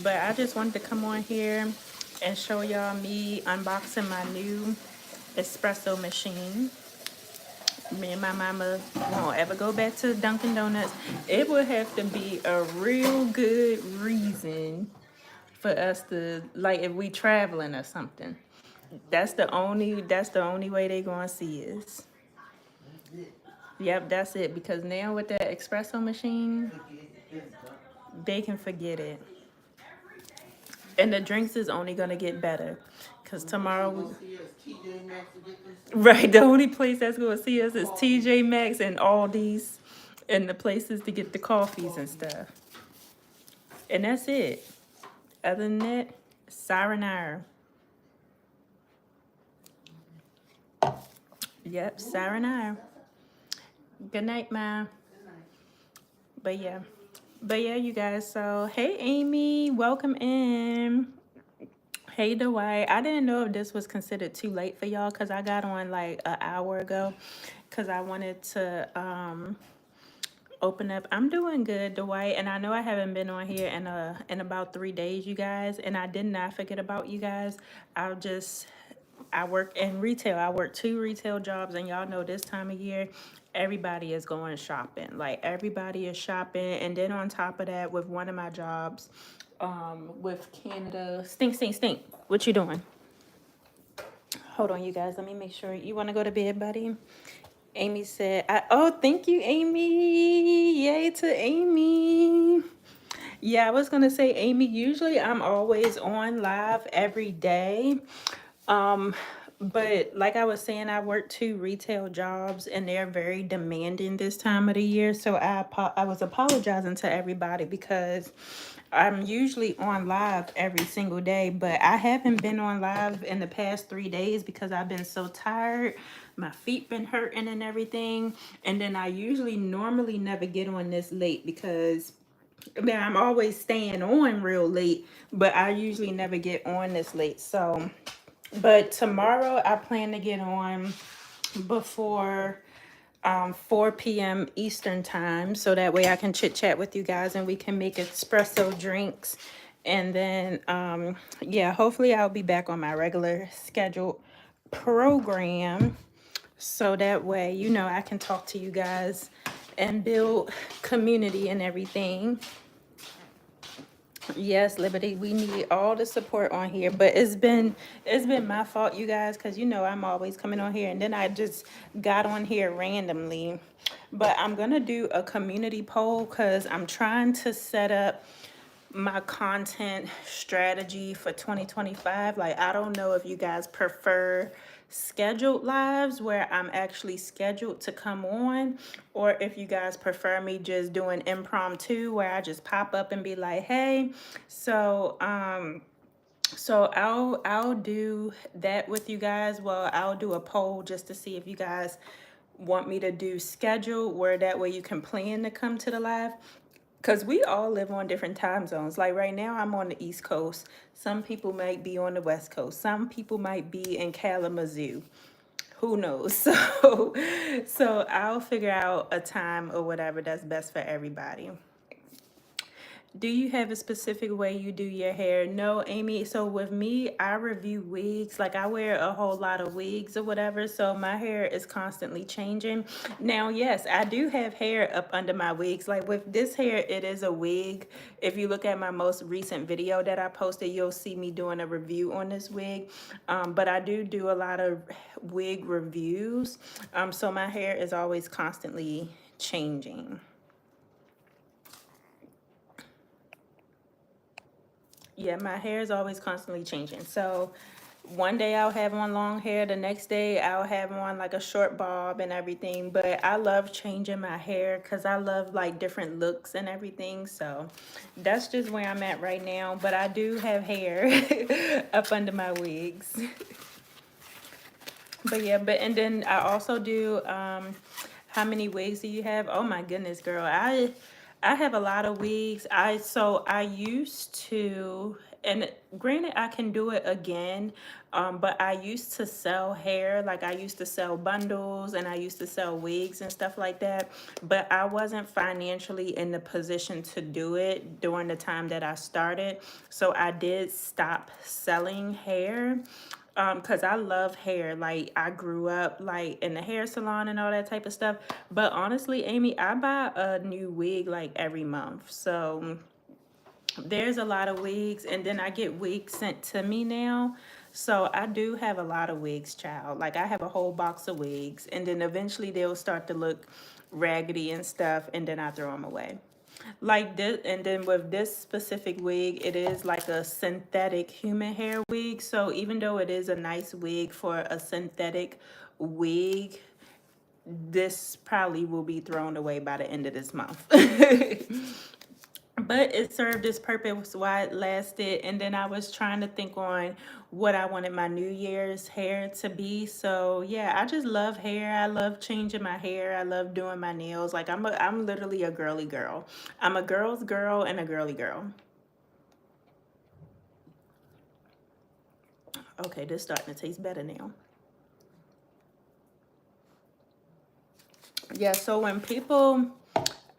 But I just wanted to come on here and show y'all me unboxing my new espresso machine. Me and my mama won't ever go back to Dunkin' Donuts. It would have to be a real good reason for us to, like, if we traveling or something. That's the only way they gonna see us. Yep, that's it. Because now with that espresso machine, they can forget it. And the drinks is only gonna get better. Cause tomorrow, right, the only place that's gonna see us is TJ Maxx and Aldi's and the places to get the coffees and stuff. And that's it. Other than that, sayonara. Yep, sayonara. Good night, Ma. But yeah, you guys. So, hey, Amy, welcome in. Hey Dwight, I didn't know if this was considered too late for y'all because I got on like an hour ago because I wanted to open up. I'm doing good, Dwight, and I know I haven't been on here in about 3 days, you guys, and I did not forget about you guys. I work in retail. I work 2 retail jobs, and y'all know this time of year, everybody is going shopping. Like everybody is shopping, and then on top of that, with one of my jobs, with Canada, stink, stink, stink. What you doing? Hold on, you guys. Let me make sure. You want to go to bed, buddy? Amy said, oh, thank you, Amy. Yay to Amy. Yeah, I was going to say, Amy, usually I'm always on live every day. Um, but like I was saying, I work 2 retail jobs and they're very demanding this time of the year. So I was apologizing to everybody because I'm usually on live every single day, but I haven't been on live in the past 3 days because I've been so tired. My feet been hurting and everything. And then I usually normally never get on this late because I'm always staying on real late, but I usually never get on this late. So but tomorrow I plan to get on before 4 p.m. Eastern time, so that way I can chit chat with you guys and we can make espresso drinks. And then yeah, hopefully I'll be back on my regular scheduled program, so that way, you know, I can talk to you guys and build community and everything. Yes, Liberty, we need all the support on here, but it's been my fault, you guys, because you know I'm always coming on here and then I just got on here randomly. But I'm gonna do a community poll because I'm trying to set up my content strategy for 2025. Like, I don't know if you guys prefer scheduled lives where I'm actually scheduled to come on, or if you guys prefer me just doing impromptu where I just pop up and be like, hey. So I'll do that with you guys. Well, I'll do a poll just to see if you guys want me to do schedule, where that way you can plan to come to the live, because we all live on different time zones. Like right now, I'm on the East Coast. Some people might be on the West Coast. Some people might be in Kalamazoo. Who knows? So I'll figure out a time or whatever that's best for everybody. Do you have a specific way you do your hair? No, Amy. So with me, I review wigs. Like I wear a whole lot of wigs or whatever. So my hair is constantly changing. Now, yes, I do have hair up under my wigs. Like with this hair, it is a wig. If you look at my most recent video that I posted, you'll see me doing a review on this wig. But I do a lot of wig reviews. So my hair is always constantly changing. Yeah, my hair is always constantly changing. So one day I'll have on long hair, the next day I'll have on like a short bob and everything. But I love changing my hair because I love like different looks and everything. So that's just where I'm at right now. But I do have hair up under my wigs. But yeah, and then I also do how many wigs do you have? Oh my goodness, girl. I have a lot of wigs. I used to, and granted I can do it again, but I used to sell hair. Like I used to sell bundles and I used to sell wigs and stuff like that. But I wasn't financially in the position to do it during the time that I started. So I did stop selling hair. Cause I love hair. Like I grew up like in the hair salon and all that type of stuff. But honestly, Amy, I buy a new wig like every month. So there's a lot of wigs, and then I get wigs sent to me now. So I do have a lot of wigs, child. Like I have a whole box of wigs, and then eventually they'll start to look raggedy and stuff, and then I throw them away. Like this, and then with this specific wig, it is like a synthetic human hair wig. So even though it is a nice wig for a synthetic wig, this probably will be thrown away by the end of this month. But it served its purpose while it lasted. And then I was trying to think on what I wanted my New Year's hair to be. So yeah, I just love hair. I love changing my hair. I love doing my nails. Like I'm literally a girly girl. I'm a girl's girl and a girly girl. Okay, this starting to taste better now. Yeah, so when people,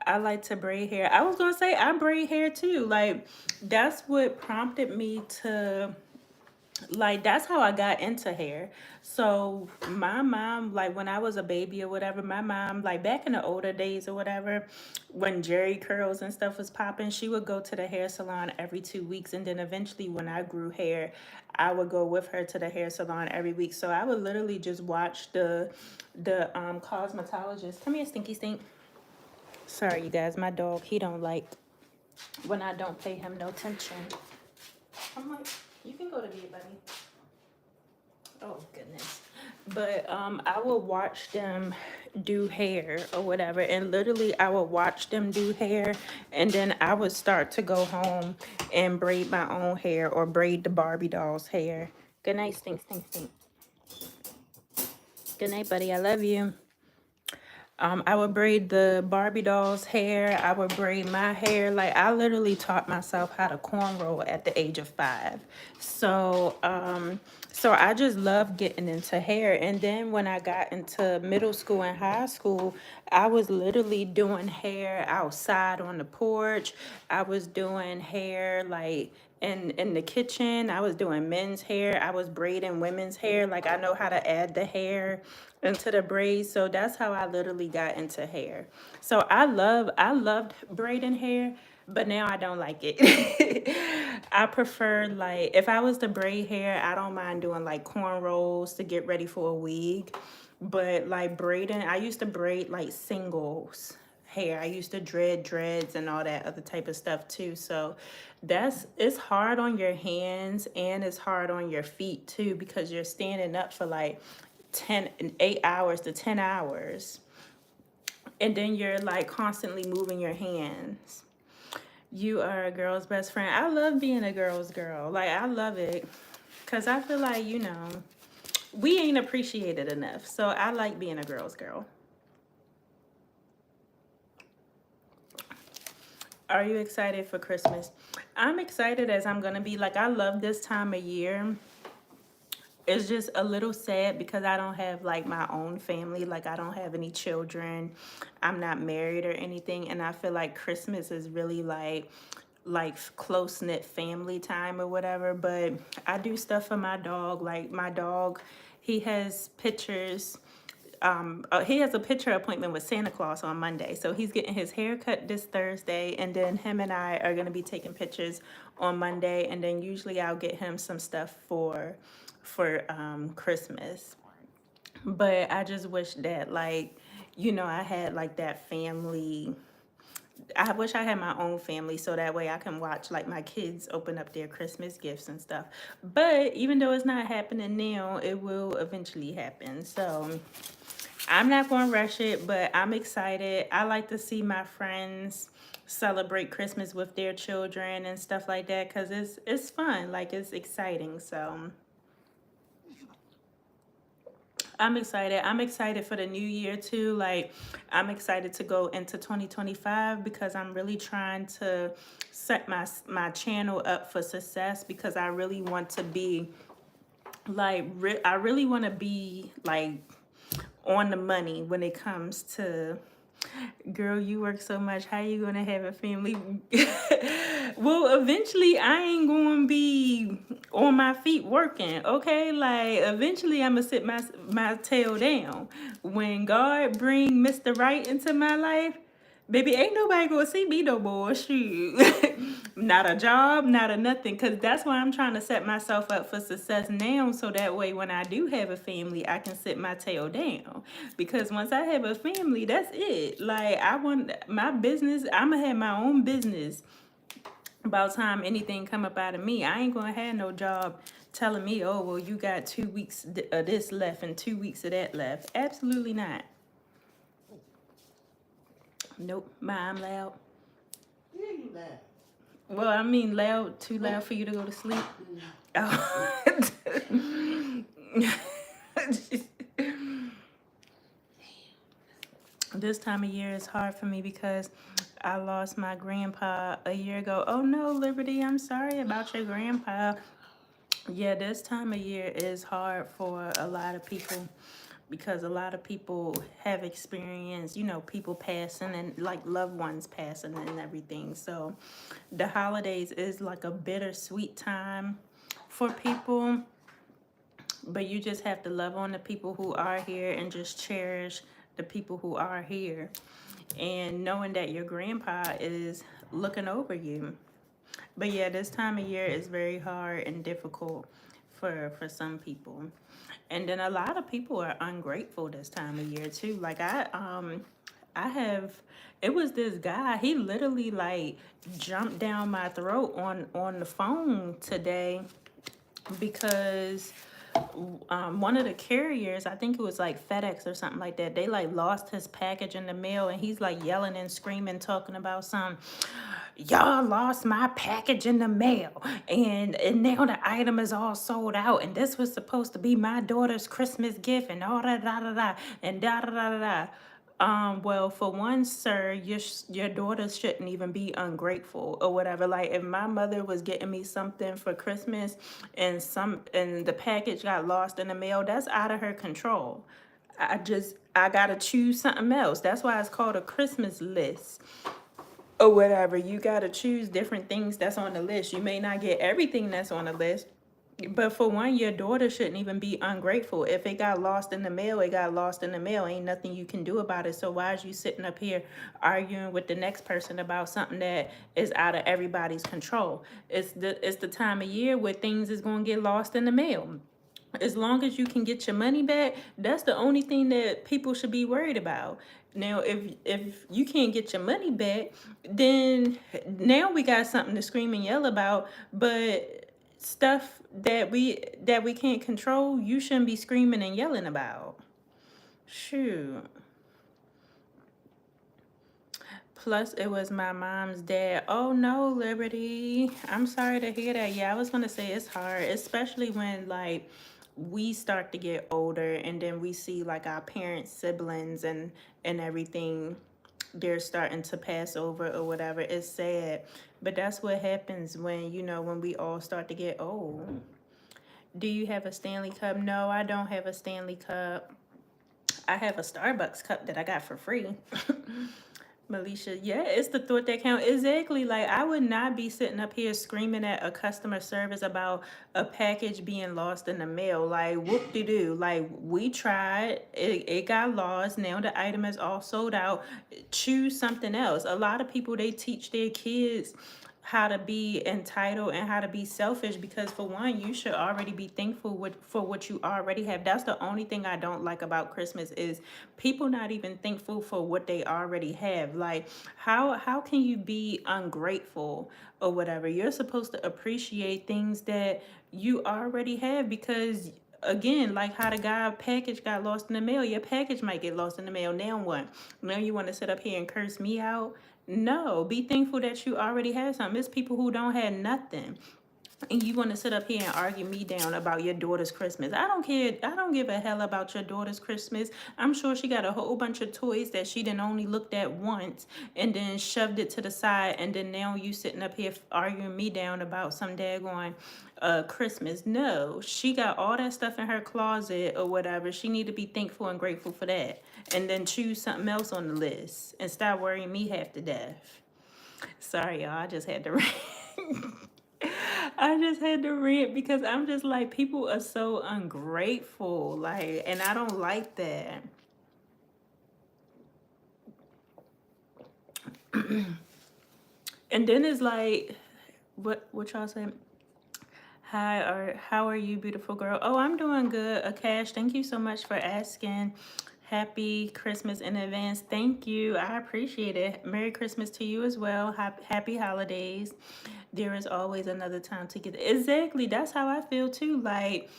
I like to braid hair. I was gonna say I braid hair too. Like that's what prompted me to, like that's how I got into hair. So my mom, like when I was a baby or whatever, my mom, like back in the older days or whatever, when Jerry curls and stuff was popping, she would go to the hair salon every 2 weeks. And then eventually when I grew hair, I would go with her to the hair salon every week. So I would literally just watch the cosmetologist. Come here, Stinky Stink. Sorry, you guys, my dog, he don't like when I don't pay him no attention. I'm like, you can go to bed, buddy. Oh goodness. But I would watch them do hair or whatever, and literally I would watch them do hair, and then I would start to go home and braid my own hair or braid the Barbie doll's hair. Good night, Stink, Stink, Stink. Good night, buddy. I love you. I would braid the Barbie doll's hair. I would braid my hair. Like I literally taught myself how to cornrow at the age of 5. So, so I just love getting into hair. And then when I got into middle school and high school, I was literally doing hair outside on the porch. I was doing hair like in the kitchen. I was doing men's hair. I was braiding women's hair. Like I know how to add the hair into the braids. So that's how I literally got into hair. So I loved braiding hair, but now I don't like it. I prefer like if I was to braid hair, I don't mind doing like cornrows to get ready for a wig. But like braiding, I used to braid like singles hair. I used to dreads and all that other type of stuff too. So it's hard on your hands and it's hard on your feet too because you're standing up for like 8 hours to 10 hours. And then you're like constantly moving your hands. You are a girl's best friend. I love being a girl's girl. Like I love it. Cause I feel like, we ain't appreciated enough. So I like being a girl's girl. Are you excited for Christmas? I'm excited as I'm gonna be. Like I love this time of year. It's just a little sad because I don't have like my own family. Like I don't have any children. I'm not married or anything. And I feel like Christmas is really like close-knit family time or whatever. But I do stuff for my dog. Like my dog, he has pictures. He has a picture appointment with Santa Claus on Monday. So he's getting his hair cut this Thursday, and then him and I are going to be taking pictures on Monday, and then usually I'll get him some stuff for Christmas. But I just wish that like, I had like that family. I wish I had my own family so that way I can watch like my kids open up their Christmas gifts and stuff. But even though it's not happening now, it will eventually happen. So I'm not going to rush it, but I'm excited. I like to see my friends celebrate Christmas with their children and stuff like that because it's fun. Like it's exciting. So I'm excited. I'm excited for the new year too. Like I'm excited to go into 2025 because I'm really trying to set my channel up for success because I really want to be like I really want to be like on the money when it comes to, girl, you work so much, how you gonna have a family? Well, eventually I ain't gonna be on my feet working, okay? Like eventually I'm gonna sit my tail down. When God bring Mr. Right into my life, baby, ain't nobody gonna see me no more. Shoot. Not a job, not a nothing. Cause that's why I'm trying to set myself up for success now. So that way when I do have a family, I can sit my tail down. Because once I have a family, that's it. Like I want my business, I'ma have my own business. About time anything come up out of me. I ain't gonna have no job telling me, oh well you got 2 weeks of this left and 2 weeks of that left. Absolutely not. Nope. I'm loud. Yeah, you laugh. Well, I mean loud, too loud for you to go to sleep. Oh. This time of year is hard for me because I lost my grandpa a year ago. Oh no, Liberty, I'm sorry about your grandpa. Yeah, this time of year is hard for a lot of people because a lot of people have experienced, people passing and like loved ones passing and everything. So the holidays is like a bittersweet time for people, but you just have to love on the people who are here and just cherish the people who are here. And knowing that your grandpa is looking over you. But yeah, this time of year is very hard and difficult for some people. And then a lot of people are ungrateful this time of year too. Like I have it was this guy, he literally like jumped down my throat on the phone today because one of the carriers, I think it was like FedEx or something like that, they like lost his package in the mail, and he's like yelling and screaming, talking about some, y'all lost my package in the mail, and now the item is all sold out, and this was supposed to be my daughter's Christmas gift, and all that da da da and da da da da da. Well, for one, sir, your daughter shouldn't even be ungrateful or whatever. Like, if my mother was getting me something for Christmas and the package got lost in the mail, that's out of her control. I gotta choose something else. That's why it's called a Christmas list or whatever. You gotta choose different things that's on the list. You may not get everything that's on the list, but for one, your daughter shouldn't even be ungrateful. If it got lost in the mail, it got lost in the mail. Ain't nothing you can do about it. So why is you sitting up here arguing with the next person about something that is out of everybody's control? It's the time of year where things is gonna get lost in the mail. As long as you can get your money back, that's the only thing that people should be worried about. Now, if you can't get your money back, then now we got something to scream and yell about. But stuff that we can't control, you shouldn't be screaming and yelling about. Shoot. Plus, it was my mom's dad. Oh no, Liberty. I'm sorry to hear that. Yeah, I was gonna say it's hard, especially when like we start to get older and then we see like our parents, siblings and everything, they're starting to pass over or whatever. It's sad. But that's what happens when we all start to get old. Do you have a Stanley Cup? No, I don't have a Stanley Cup. I have a Starbucks cup that I got for free. Melisha, yeah, it's the thought that count. Exactly. Like, I would not be sitting up here screaming at a customer service about a package being lost in the mail. Like, whoop de doo. Like, we tried, it got lost. Now the item is all sold out. Choose something else. A lot of people, they teach their kids how to be entitled and how to be selfish, because for one, you should already be thankful for what you already have. That's the only thing I don't like about Christmas is people not even thankful for what they already have. Like, how can you be ungrateful or whatever? You're supposed to appreciate things that you already have, because again, like how the guy package got lost in the mail, your package might get lost in the mail. Now what? Now you want to sit up here and curse me out? No, be thankful that you already have something. It's people who don't have nothing, and you want to sit up here and argue me down about your daughter's Christmas. I don't care. I don't give a hell about your daughter's Christmas. I'm sure she got a whole bunch of toys that she didn't only looked at once and then shoved it to the side. And then now you sitting up here arguing me down about some daggone Christmas. No, she got all that stuff in her closet or whatever. She need to be thankful and grateful for that. And then choose something else on the list and stop worrying me half to death. Sorry, y'all. I just had to I just had to rant because I'm just like, people are so ungrateful. Like, and I don't like that. And then it's like, what y'all say? Hi, or how are you, beautiful girl? Oh, I'm doing good. Akash, thank you so much for asking. Happy Christmas in advance. Thank you. I appreciate it. Merry Christmas to you as well. Happy holidays. There is always another time to get exactly. That's how I feel too. Like,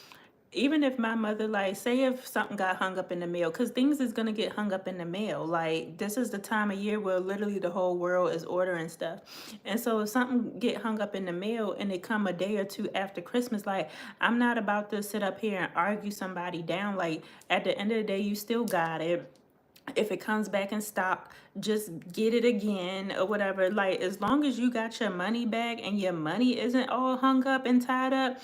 even if my mother, like, say if something got hung up in the mail, because things is going to get hung up in the mail. Like, this is the time of year where literally the whole world is ordering stuff. And so if something get hung up in the mail and it come a day or two after Christmas, like, I'm not about to sit up here and argue somebody down. Like, at the end of the day, you still got it. If it comes back in stock, just get it again or whatever. Like, as long as you got your money back and your money isn't all hung up and tied up,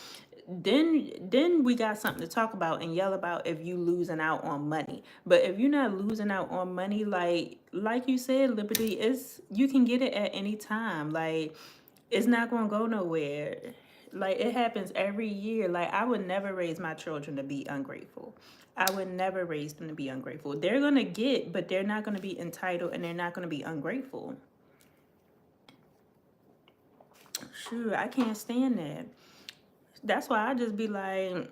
then we got something to talk about and yell about if you losing out on money. But if you're not losing out on money, like you said, Liberty, is you can get it at any time. Like, it's not gonna go nowhere. Like, it happens every year. Like, I would never raise my children to be ungrateful. I would never raise them to be ungrateful. They're gonna get, but they're not gonna be entitled, and they're not gonna be ungrateful. Sure, I can't stand that. That's why I just be like,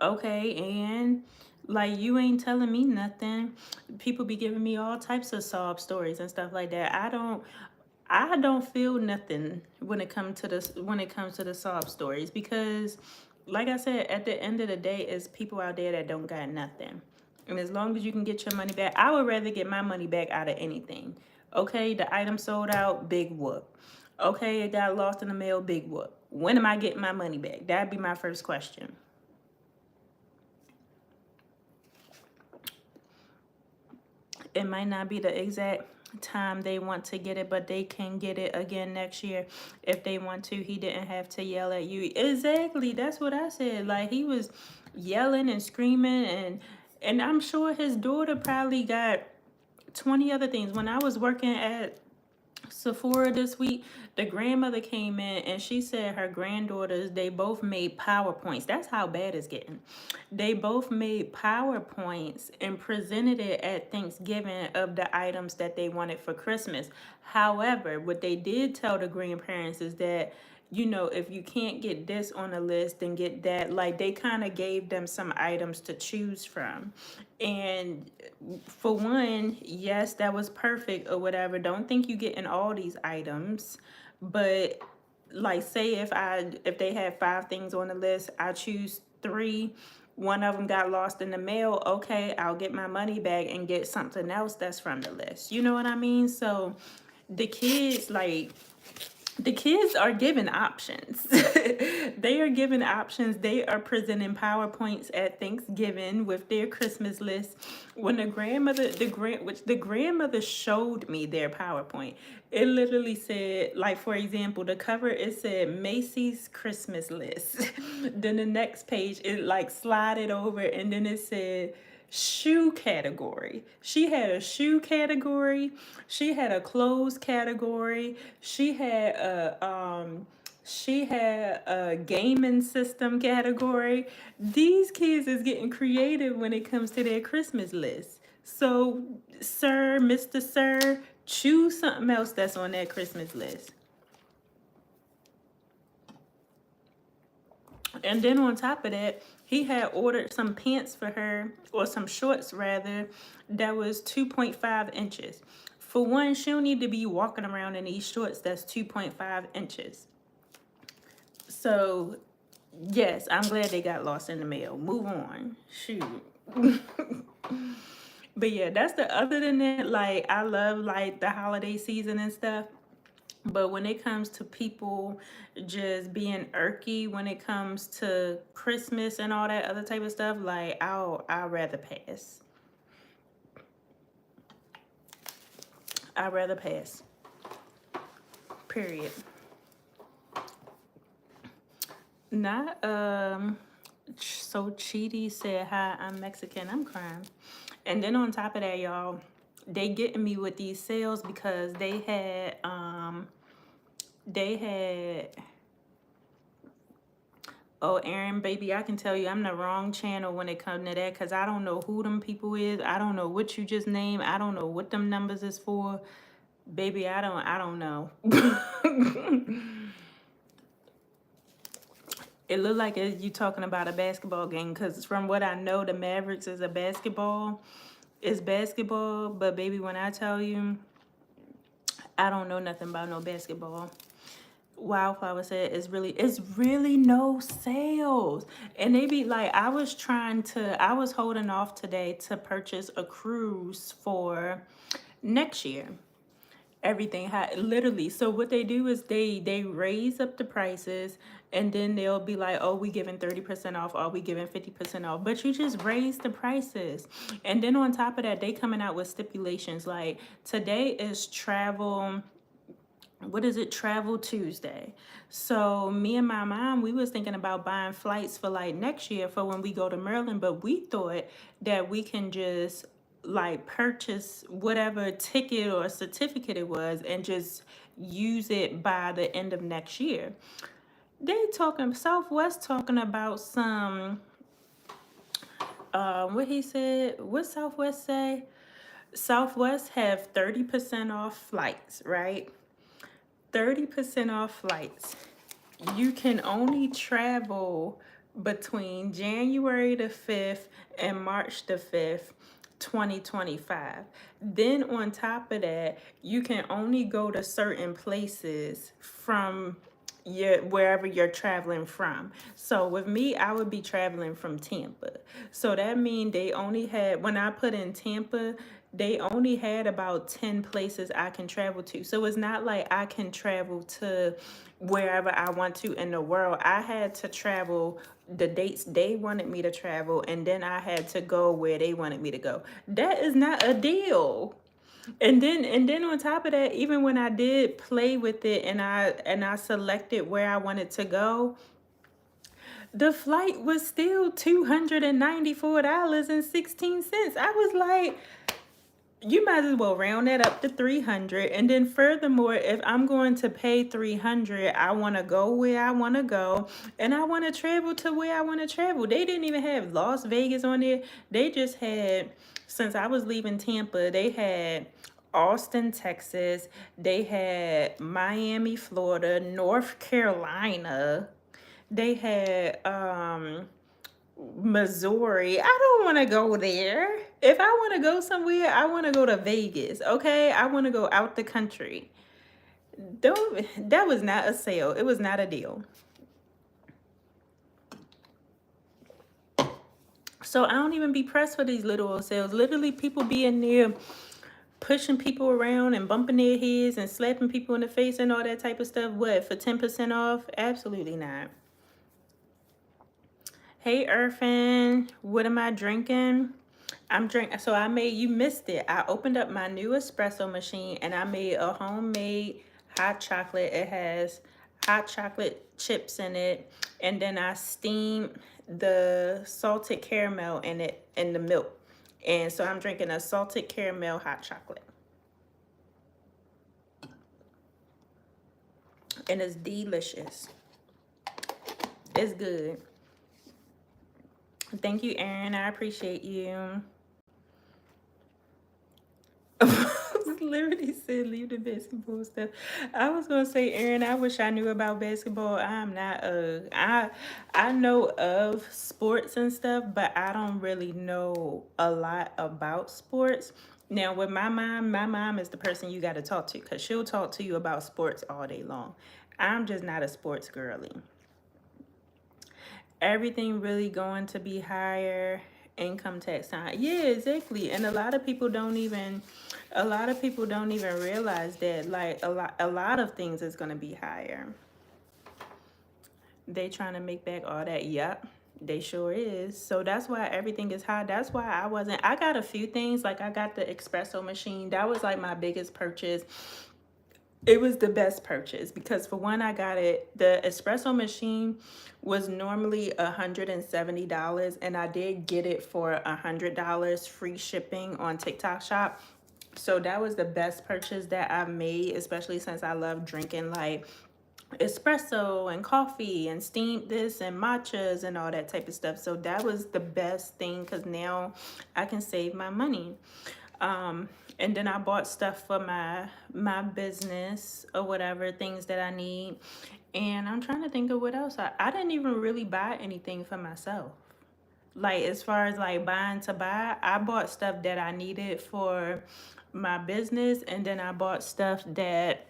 okay, and like, you ain't telling me nothing. People be giving me all types of sob stories and stuff like that. I don't feel nothing when it comes to the sob stories, because like I said, at the end of the day, it's people out there that don't got nothing. And as long as you can get your money back, I would rather get my money back out of anything. Okay, the item sold out, big whoop. Okay, it got lost in the mail, big whoop. When am I getting my money back? That'd be my first question. It might not be the exact time they want to get it, but they can get it again next year if they want to. He didn't have to yell at you. Exactly, that's what I said. Like, he was yelling and screaming, and I'm sure his daughter probably got 20 other things. When I was working at Sephora this week, the grandmother came in and she said her granddaughters, they both made PowerPoints. That's how bad it's getting. They both made PowerPoints and presented it at Thanksgiving of the items that they wanted for Christmas. However, what they did tell the grandparents is that, if you can't get this on the list, then get that. Like, they kind of gave them some items to choose from. And for one, yes, that was perfect or whatever. Don't think you getting all these items, but like, say if they had 5 things on the list, I choose 3. One of them got lost in the mail. Okay, I'll get my money back and get something else that's from the list. You know what I mean? So the kids, the kids are given options. They are given options. They are presenting PowerPoints at Thanksgiving with their Christmas list. When the grandmother showed me their PowerPoint, it literally said, like, for example, the cover, it said Macy's Christmas list. Then the next page, it like slided over, and then it said shoe category. She had a shoe category. She had a clothes category. She had a gaming system category. These kids is getting creative when it comes to their Christmas list. So, sir, Mr. Sir, choose something else that's on that Christmas list. And then on top of that, he had ordered some pants for her, or some shorts rather, that was 2.5 inches. For one, she don't need to be walking around in these shorts that's 2.5 inches. So, yes, I'm glad they got lost in the mail. Move on. Shoot. But yeah, that's other than that, like, I love, like, the holiday season and stuff. But when it comes to people just being irky when it comes to Christmas and all that other type of stuff, like, I'd rather pass. I'd rather pass. Period. Not so Cheaty said, hi, I'm Mexican. I'm crying. And then on top of that, y'all, they getting me with these sales because they had oh, Aaron, baby, I can tell you I'm the wrong channel when it comes to that, because I don't know who them people is. I don't know what you just named. I don't know what them numbers is for. Baby, I don't know. It looked like you talking about a basketball game, because from what I know, the Mavericks is basketball. It's basketball, but baby, when I tell you, I don't know nothing about no basketball. Wildflower said it's really no sales. And they be like, I was holding off today to purchase a cruise for next year. Everything had literally, so what they do is they raise up the prices, and then they'll be like, oh, we giving 30% off, or we giving 50% off, but you just raise the prices. And then on top of that, they coming out with stipulations like, today is travel what is it, Travel Tuesday. So me and my mom, we was thinking about buying flights for like next year for when we go to Maryland, but we thought that we can just like purchase whatever ticket or certificate it was and just use it by the end of next year. They talking Southwest talking about some what he said, what Southwest say? Southwest have 30% off flights, right? 30% off flights. You can only travel between January the 5th and March the 5th, 2025. Then on top of that, you can only go to certain places from wherever you're traveling from. So with me, I would be traveling from Tampa. So that means they only had, when I put in Tampa, they only had about 10 places I can travel to. So it's not like I can travel to wherever I want to in the world. I had to travel the dates they wanted me to travel, and then I had to go where they wanted me to go. That is not a deal. And then on top of that, even when I did play with it and I selected where I wanted to go, the flight was still $294.16. I was like, you might as well round that up to 300. And then furthermore, if I'm going to pay 300, I want to go where I want to go, and I want to travel to where I want to travel. They didn't even have Las Vegas on there. They just had, since I was leaving Tampa, they had Austin, Texas. They had Miami, Florida, North Carolina. They had Missouri. I don't want to go there. If I want to go somewhere, I want to go to Vegas. Okay, I want to go out the country. Don't, that was not a sale. It was not a deal. So I don't even be pressed for these little old sales. Literally, people be in there pushing people around and bumping their heads and slapping people in the face and all that type of stuff. What, for 10% off? Absolutely not. Hey, Irfan, what am I drinking? I'm drinking, so I made, you missed it. I opened up my new espresso machine and I made a homemade hot chocolate. It has hot chocolate chips in it. And then I steamed the salted caramel in it, in the milk. And so I'm drinking a salted caramel hot chocolate. And it's delicious. It's good. Thank you, Erin. I appreciate you. Literally said leave the basketball stuff. I was gonna say, Erin, I wish I knew about basketball. I'm not I know of sports and stuff, but I don't really know a lot about sports. Now with my mom is the person you got to talk to, because she'll talk to you about sports all day long. I'm just not a sports girly. Everything really going to be higher, income tax time. Yeah, exactly. And a lot of people don't even realize that, like, a lot of things is going to be higher. They trying to make back all that. Yep, they sure is. So that's why everything is high. That's why I got a few things. Like, I got the espresso machine. That was like my biggest purchase. It was the best purchase because, for one, I got it. The espresso machine was normally $170, and I did get it for $100 free shipping on TikTok Shop. So that was the best purchase that I made, especially since I love drinking like espresso and coffee and steamed this and matchas and all that type of stuff. So that was the best thing because now I can save my money. And then I bought stuff for my business or whatever, things that I need. And I'm trying to think of what else. I didn't even really buy anything for myself. Like, as far as like buying to buy, I bought stuff that I needed for my business. And then I bought stuff that,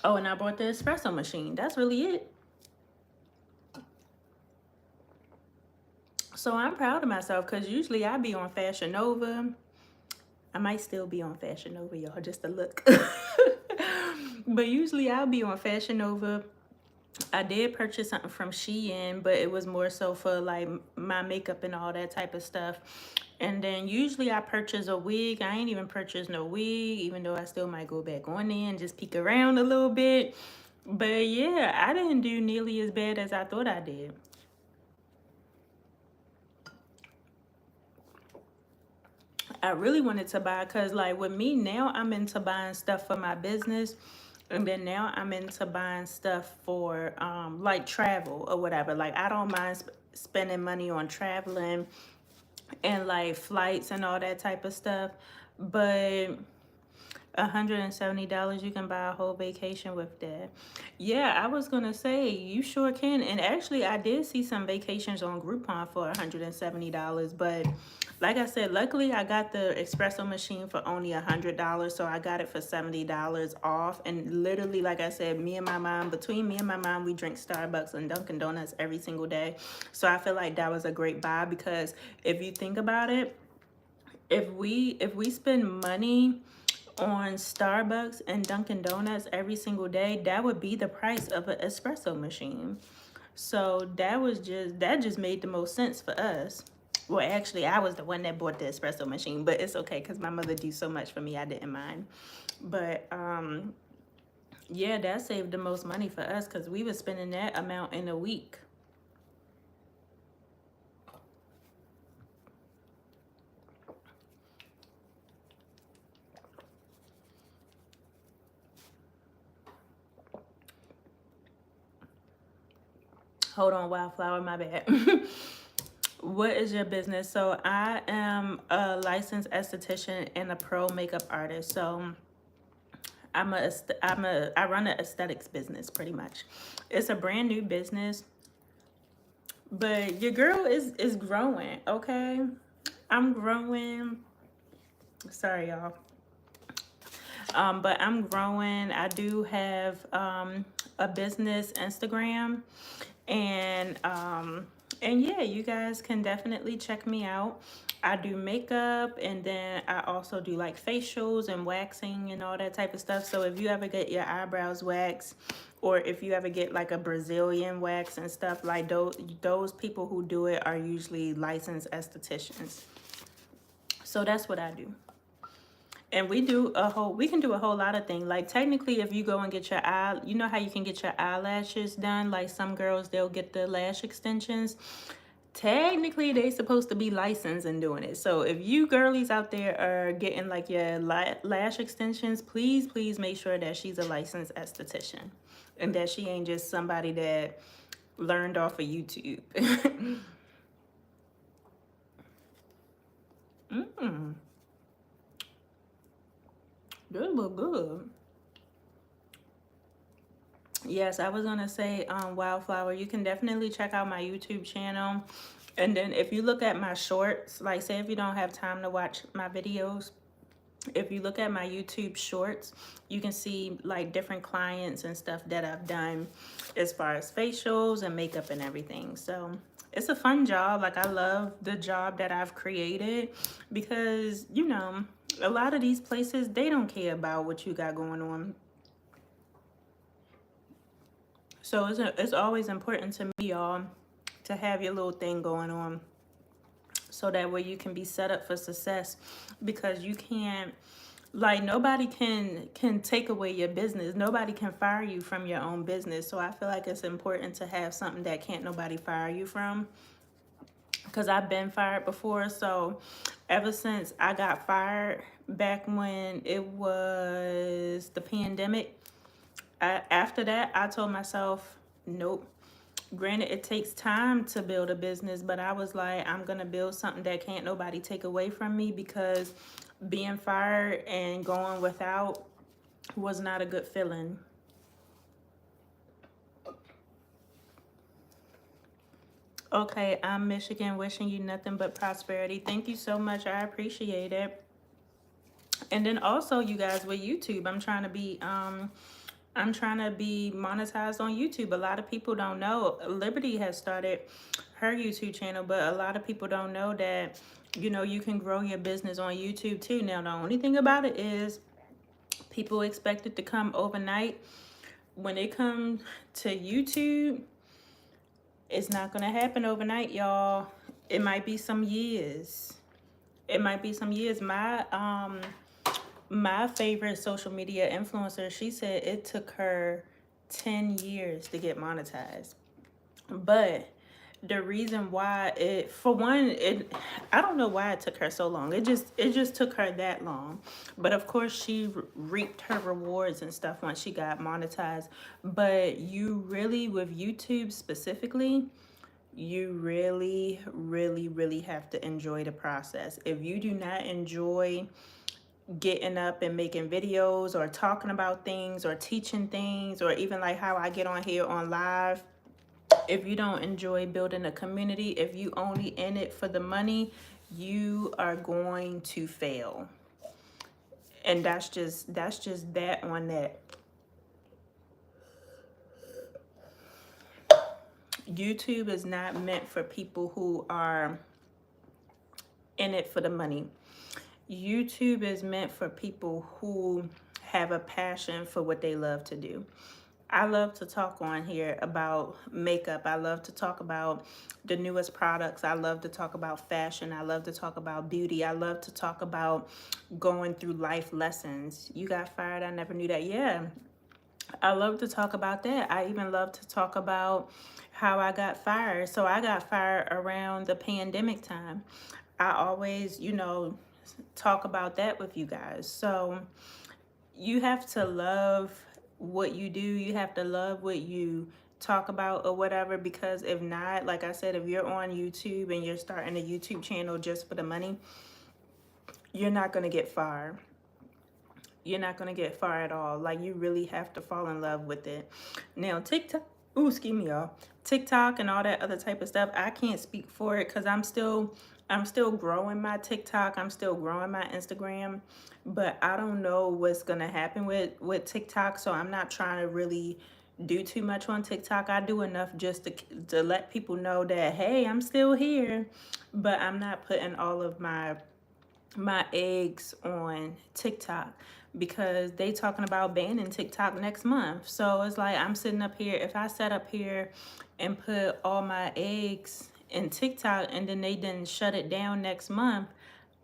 oh, and I bought the espresso machine. That's really it. So I'm proud of myself because usually I be on Fashion Nova. I might still be on Fashion Nova, y'all, just to look. But usually I'll be on Fashion Nova I did purchase something from Shein, but it was more so for like my makeup and all that type of stuff. And then usually I purchase a wig. I ain't even purchased no wig, even though I still might go back on there and just peek around a little bit. But yeah, I didn't do nearly as bad as I thought I did. I really wanted to buy, because like with me now, I'm into buying stuff for my business, and then now I'm into buying stuff for like travel or whatever. Like I don't mind spending money on traveling and like flights and all that type of stuff, but $170, you can buy a whole vacation with that. Yeah, I was gonna say you sure can. And actually I did see some vacations on Groupon for $170, but like I said, luckily I got the espresso machine for only $100, so I got it for $70 off. And literally, like I said, between me and my mom, we drink Starbucks and Dunkin' Donuts every single day. So I feel like that was a great buy, because if you think about it, if we spend money on Starbucks and Dunkin' Donuts every single day, that would be the price of an espresso machine. So that just made the most sense for us. Well, actually, I was the one that bought the espresso machine, but it's okay because my mother do so much for me, I didn't mind. But yeah, that saved the most money for us because we were spending that amount in a week. Hold on, Wildflower, my bad. What is your business? So I am a licensed esthetician and a pro makeup artist. So I run an aesthetics business pretty much. It's a brand new business, but your girl is growing, okay? I'm growing. Sorry, y'all. But I'm growing. I do have a business Instagram, and yeah, you guys can definitely check me out. I do makeup, and then I also do like facials and waxing and all that type of stuff. So if you ever get your eyebrows waxed, or if you ever get like a Brazilian wax and stuff, like those people who do it are usually licensed estheticians. So that's what I do. And we can do a whole lot of things. Like technically, if you go and get you know how you can get your eyelashes done? Like some girls, they'll get the lash extensions. Technically, they supposed to be licensed in doing it. So if you girlies out there are getting like your lash extensions, please make sure that she's a licensed esthetician and that she ain't just somebody that learned off of YouTube. mm, Good look good. Yes, I was gonna say, Wildflower, you can definitely check out my YouTube channel. And then if you look at my shorts, like say if you don't have time to watch my videos, if you look at my YouTube shorts, you can see like different clients and stuff that I've done as far as facials and makeup and everything. So it's a fun job. Like I love the job that I've created because, you know, a lot of these places, they don't care about what you got going on. So it's always important to me, y'all, to have your little thing going on so that way you can be set up for success, because you can't, like, nobody can take away your business. Nobody can fire you from your own business. So I feel like it's important to have something that can't nobody fire you from, because I've been fired before. So ever since I got fired back when it was the pandemic, after that, I told myself, nope. Granted, it takes time to build a business, but I was like, I'm going to build something that can't nobody take away from me, because being fired and going without was not a good feeling. Okay, I'm Michigan, wishing you nothing but prosperity. Thank you so much. I appreciate it. And then also, you guys, with YouTube, I'm trying to be monetized on YouTube. A lot of people don't know. Liberty has started her YouTube channel, but a lot of people don't know that, you know, you can grow your business on YouTube too. Now, the only thing about it is people expect it to come overnight, when it comes to YouTube, it's not gonna happen overnight, y'all. It might be some years. It might be some years. My favorite social media influencer, she said it took her 10 years to get monetized. But the reason why it, for one, it, I don't know why it took her so long. It just took her that long. But of course she reaped her rewards and stuff once she got monetized. But you really, with YouTube specifically, you really, really, really have to enjoy the process. If you do not enjoy getting up and making videos or talking about things or teaching things, or even like how I get on here on live, if you don't enjoy building a community, if you only in it for the money, you are going to fail. And that's just that on that. YouTube is not meant for people who are in it for the money. YouTube is meant for people who have a passion for what they love to do. I love to talk on here about makeup. I love to talk about the newest products. I love to talk about fashion. I love to talk about beauty. I love to talk about going through life lessons. You got fired? I never knew that. Yeah, I love to talk about that. I even love to talk about how I got fired. So I got fired around the pandemic time. I always, talk about that with you guys. So you have to love what you do. You have to love what you talk about or whatever, because if not, like I said, if you're on YouTube and you're starting a YouTube channel just for the money, you're not going to get far. You're not going to get far at all. Like, you really have to fall in love with it. Now, TikTok, ooh, excuse me, y'all. TikTok and all that other type of stuff, I can't speak for it because I'm still growing my TikTok. I'm still growing my Instagram, but I don't know what's gonna happen with TikTok. So I'm not trying to really do too much on TikTok. I do enough just to let people know that, hey, I'm still here, but I'm not putting all of my eggs on TikTok because they talking about banning TikTok next month. So it's like, I'm sitting up here, if I sat up here and put all my eggs in TikTok and then they didn't shut it down next month,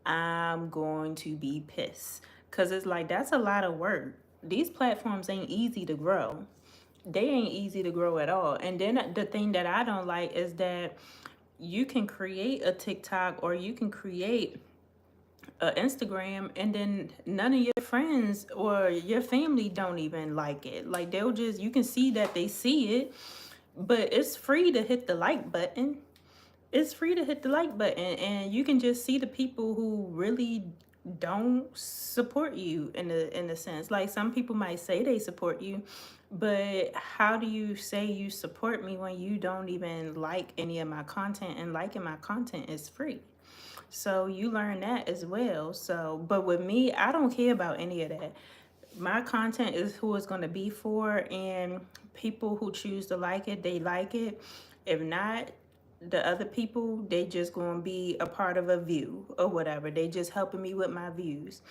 I'm going to be pissed. Cause it's like, that's a lot of work. These platforms ain't easy to grow. They ain't easy to grow at all. And then the thing that I don't like is that you can create a TikTok or you can create Instagram and then none of your friends or your family don't even like it. Like, they'll just, you can see that they see it, but it's free to hit the like button. It's free to hit the like button, and you can just see the people who really don't support you in a sense. Like, some people might say they support you, but how do you say you support me when you don't even like any of my content, and liking my content is free? So you learn that as well. So, but with me, I don't care about any of that. My content is who it's going to be for, and people who choose to like it, they like it. If not, the other people, they just going to be a part of a view or whatever. They just helping me with my views.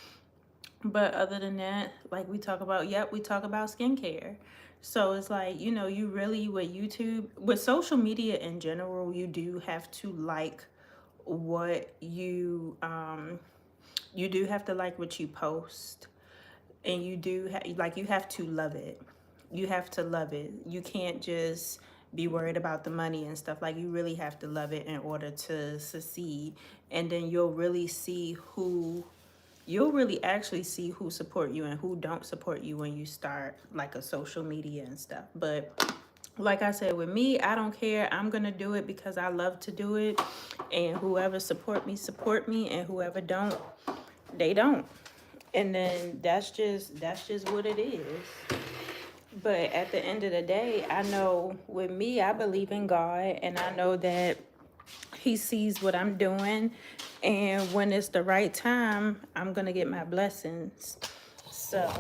But other than that, like we talk about, we talk about skincare. So it's like, you really, with YouTube, with social media in general, you do have to like what you do have to like what you post, and you do you have to love it. You have to love it. You can't just be worried about the money and stuff. Like, you really have to love it in order to succeed. And then you'll really actually see who support you and who don't support you when you start like a social media and stuff. But like I said, with me, I don't care. I'm gonna do it because I love to do it, and whoever support me, and whoever don't, they don't. And then that's just what it is. But at the end of the day, I know with me, I believe in God, and I know that He sees what I'm doing, and when it's the right time, I'm gonna get my blessings. So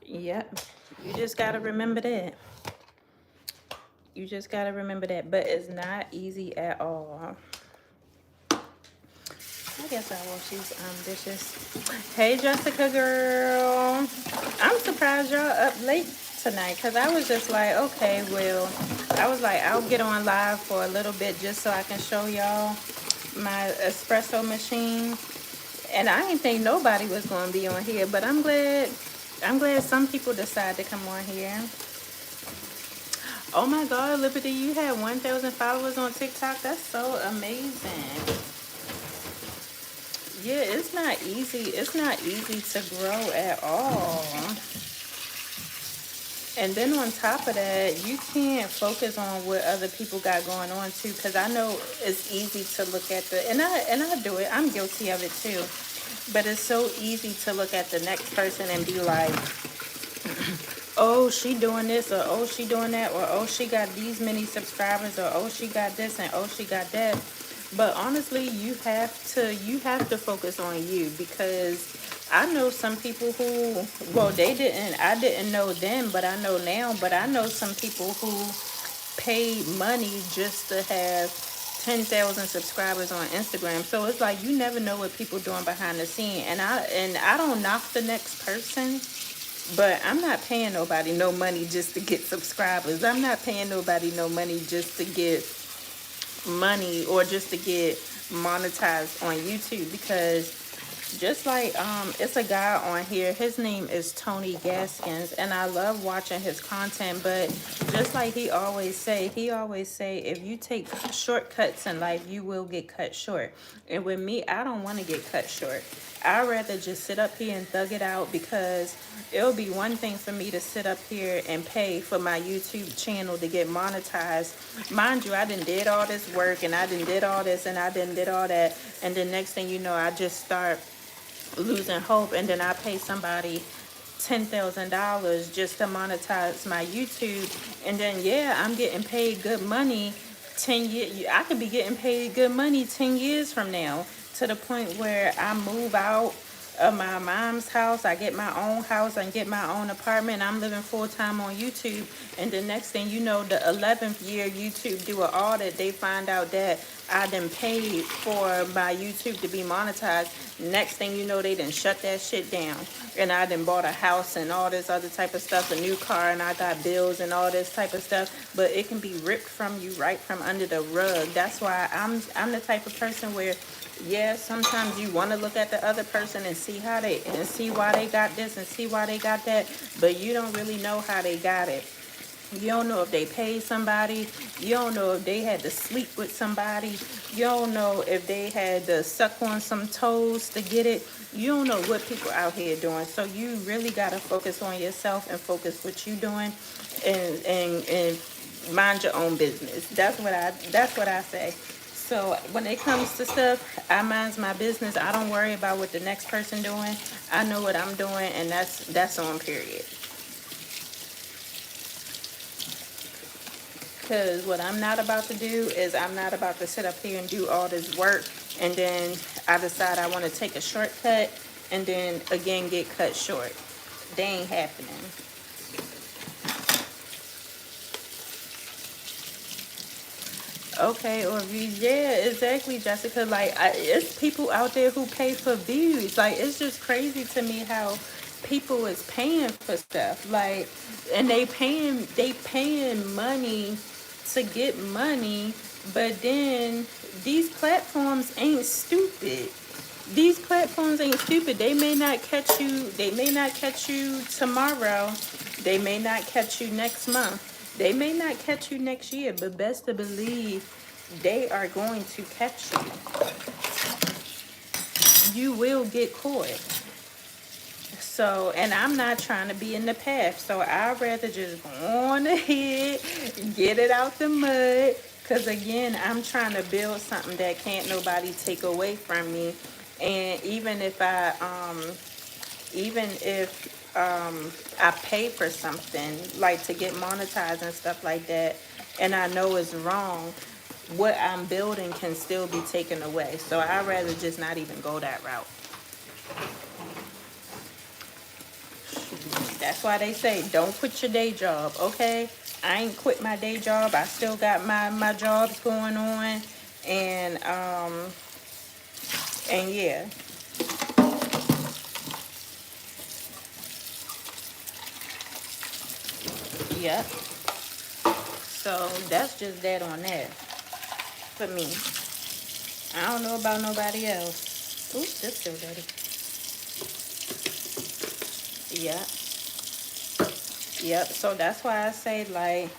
yep, you just gotta remember that. You just gotta remember that. But it's not easy at all. I guess I wash these dishes. Hey, Jessica girl. I'm surprised y'all up late tonight because I was just like, okay, well, I was like, I'll get on live for a little bit just so I can show y'all my espresso machine. And I didn't think nobody was going to be on here, but I'm glad some people decide to come on here. Oh my God, Liberty, you had 1,000 followers on TikTok. That's so amazing. Yeah, it's not easy. It's not easy to grow at all. And then on top of that, you can't focus on what other people got going on too, because I know it's easy to look at and I do it. I'm guilty of it too. But it's so easy to look at the next person and be like, oh, she doing this, or oh, she doing that, or oh, she got these many subscribers, or oh, she got this, and oh, she got that. But honestly, you have to focus on you, because I know some people who, well, I didn't know then, but I know now. But I know some people who paid money just to have 10,000 subscribers on Instagram. So it's like you never know what people doing behind the scene. And I don't knock the next person, but I'm not paying nobody no money just to get subscribers. I'm not paying nobody no money just to get money or just to get monetized on YouTube, because just like it's a guy on here, his name is Tony Gaskins, and I love watching his content. But just like he always say if you take shortcuts in life, you will get cut short. And with me, I don't want to get cut short. I'd rather just sit up here and thug it out, because it'll be one thing for me to sit up here and pay for my YouTube channel to get monetized. Mind you, I did all this work, and I did all this, and I did all that, and the next thing you know, I just start losing hope, and then I pay somebody $10,000 just to monetize my YouTube, and then yeah, I'm getting paid good money. 10 years, I could be getting paid good money 10 years from now, to the point where I move out of my mom's house, I get my own house, and get my own apartment. I'm living full-time on YouTube, and the next thing you know, the 11th year YouTube do an audit, they find out that I done paid for my YouTube to be monetized. Next thing you know, they done shut that shit down, and I done bought a house and all this other type of stuff, a new car, and I got bills and all this type of stuff. But it can be ripped from you right from under the rug. That's why I'm the type of person where, yeah, sometimes you want to look at the other person and see why they got this and see why they got that, but you don't really know how they got it. You don't know if they paid somebody. You don't know if they had to sleep with somebody. You don't know if they had to suck on some toes to get it. You don't know what people out here doing. So you really got to focus on yourself and focus what you doing, and mind your own business. That's what I say. So when it comes to stuff, I mind my business. I don't worry about what the next person doing. I know what I'm doing, and that's on, period. Because what I'm not about to do is I'm not about to sit up here and do all this work, and then I decide I want to take a shortcut, and then again get cut short. They ain't happening. Okay, or views. Yeah, exactly, Jessica. Like, it's people out there who pay for views. Like, it's just crazy to me how people is paying for stuff. Like, and they paying money to get money, but then these platforms ain't stupid. These platforms ain't stupid. They may not catch you. They may not catch you tomorrow. They may not catch you next month. They may not catch you next year, but best to believe they are going to catch you. You will get caught. So, and I'm not trying to be in the path. So I'd rather just go on ahead, get it out the mud. Because again, I'm trying to build something that can't nobody take away from me. And even if I pay for something, like to get monetized and stuff like that, and I know it's wrong, what I'm building can still be taken away. So I'd rather just not even go that route. That's why they say don't quit your day job, okay? I ain't quit my day job. I still got my jobs going on, and yeah. Yep. So that's just that on that for me. I don't know about nobody else. Ooh, this still dirty. Yep. Yep. So that's why I say, like,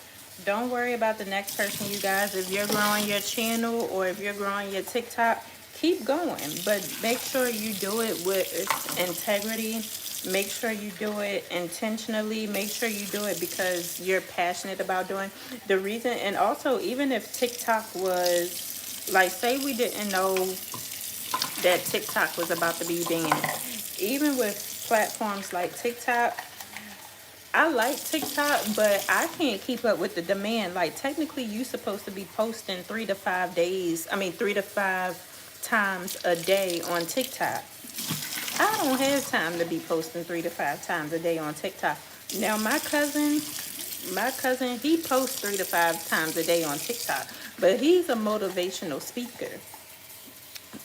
don't worry about the next person, you guys. If you're growing your channel or if you're growing your TikTok, keep going. But make sure you do it with integrity. Make sure you do it intentionally. Make sure you do it because you're passionate about doing the reason. And also, even if TikTok was, like, say we didn't know that TikTok was about to be banned. Even with platforms like TikTok, I like TikTok, but I can't keep up with the demand. Like, technically, you supposed to be posting 3 to 5 times a day on TikTok. I don't have time to be posting 3 to 5 times a day on TikTok. Now, my cousin, he posts 3 to 5 times a day on TikTok, but he's a motivational speaker.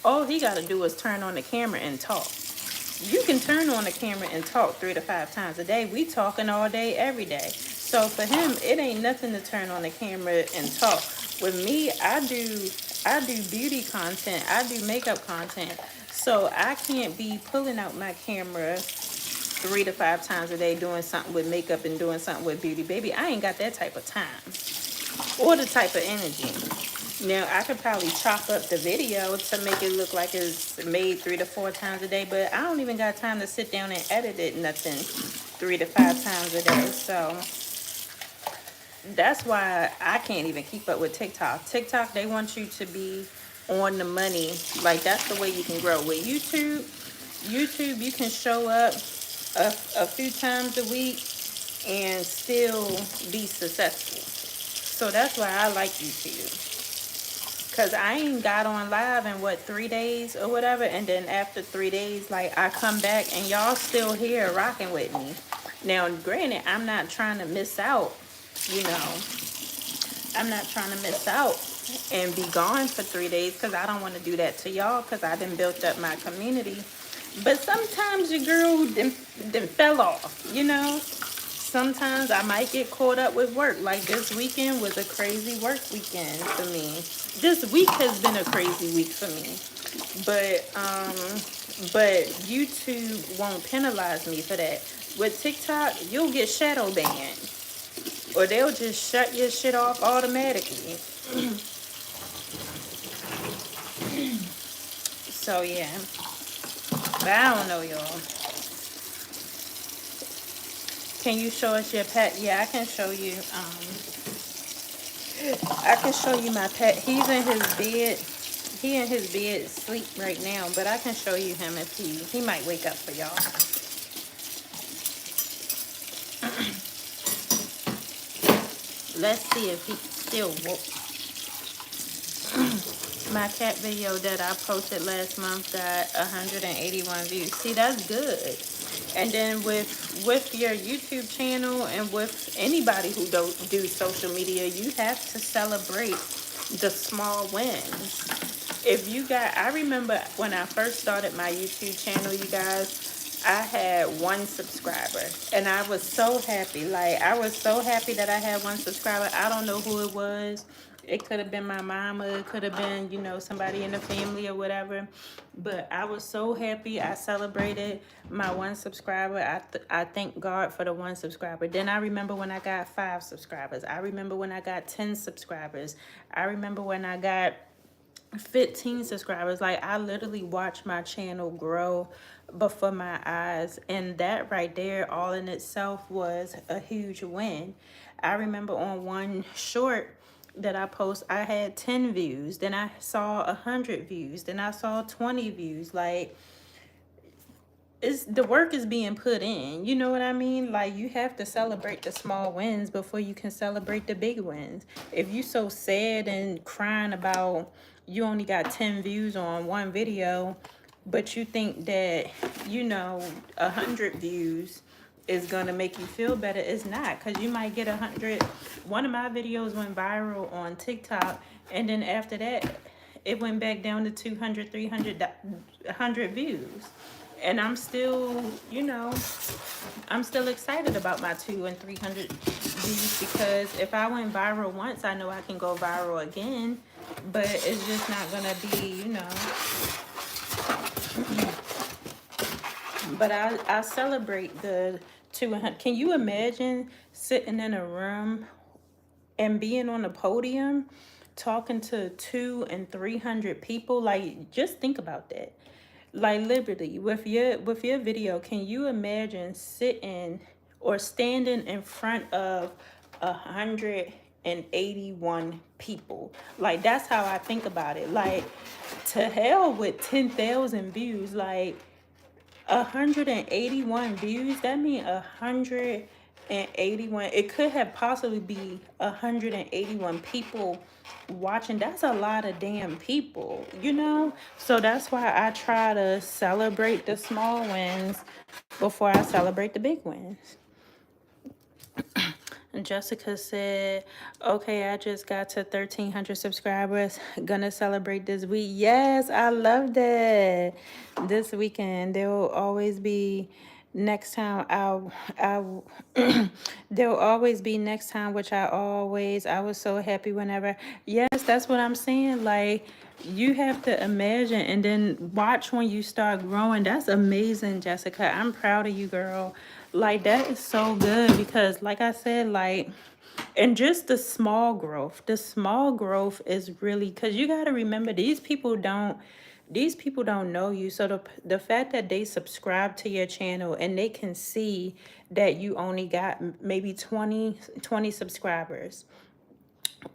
All he got to do is turn on the camera and talk. You can turn on the camera and talk 3 to 5 times a day. We talking all day, every day. So for him, it ain't nothing to turn on the camera and talk. With me, I do beauty content. I do makeup content. So I can't be pulling out my camera 3 to 5 times a day doing something with makeup and doing something with beauty. Baby, I ain't got that type of time or the type of energy. Now, I could probably chop up the video to make it look like it's made 3 to 4 times a day, but I don't even got time to sit down and edit it nothing 3 to 5 times a day. So that's why I can't even keep up with TikTok. TikTok, they want you to be on the money. Like, that's the way you can grow. With YouTube, you can show up a few times a week and still be successful. So that's why I like YouTube. Because I ain't got on live in, 3 days or whatever. And then after 3 days, like, I come back and y'all still here rocking with me. Now, granted, I'm not trying to miss out, you know. I'm not trying to miss out and be gone for 3 days because I don't want to do that to y'all because I done built up my community. But sometimes your girl done fell off, you know. Sometimes I might get caught up with work. Like, this weekend was a crazy work weekend for me. This week has been a crazy week for me. But YouTube won't penalize me for that. With TikTok, you'll get shadow banned. Or they'll just shut your shit off automatically. So, yeah. But I don't know, y'all. Can you show us your pet? Yeah, I can show you. I can show you my pet. He's in his bed. He in his bed sleep right now, but I can show you him if he might wake up for y'all. Let's see if he still woke. My cat video that I posted last month got 181 views. See, that's good. And then with your YouTube channel and with anybody who don't do social media, you have to celebrate the small wins. If you got, I remember when I first started my YouTube channel, you guys, I had 1 subscriber and I was so happy. Like, I was so happy that I had 1 subscriber. I don't know who it was. It could have been my mama. It could have been, you know, somebody in the family or whatever. But I was so happy. I celebrated my 1 subscriber. I thank God for the 1 subscriber. Then I remember when I got 5 subscribers. I remember when I got 10 subscribers. I remember when I got 15 subscribers. Like, I literally watched my channel grow before my eyes, and that right there all in itself was a huge win. I remember on one short that I post, I had 10 views, then I saw 100 views, then I saw 20 views. Like, it's the work is being put in, you know what I mean? Like, you have to celebrate the small wins before you can celebrate the big wins. If you so sad and crying about you only got 10 views on one video, but you think that, you know, 100 views is gonna make you feel better, it's not, because you might get 100. One of my videos went viral on TikTok, and then after that it went back down to 200, 300, 100 views. And I'm still, you know, I'm still excited about my 200 and 300 views, because if I went viral once, I know I can go viral again. But it's just not gonna be, you know. But I celebrate the 200. Can you imagine sitting in a room and being on a podium talking to 200 and 300 people? Like, just think about that. Like, literally, with your video, can you imagine sitting or standing in front of 181 people? Like, that's how I think about it. Like, to hell with 10,000 views. Like, 181 views, that means 181, it could have possibly be 181 people watching. That's a lot of damn people, you know. So that's why I try to celebrate the small wins before I celebrate the big wins. And Jessica said, okay, I just got to 1,300 subscribers. Gonna celebrate this week. Yes, I love that. This weekend, there will always be next time. There will always be next time, which I was so happy whenever. Yes, that's what I'm saying. Like, you have to imagine and then watch when you start growing. That's amazing, Jessica. I'm proud of you, girl. Like, that is so good, because like I said, like, and just the small growth is really, because you got to remember, these people don't know you. So the fact that they subscribe to your channel and they can see that you only got maybe 20 subscribers,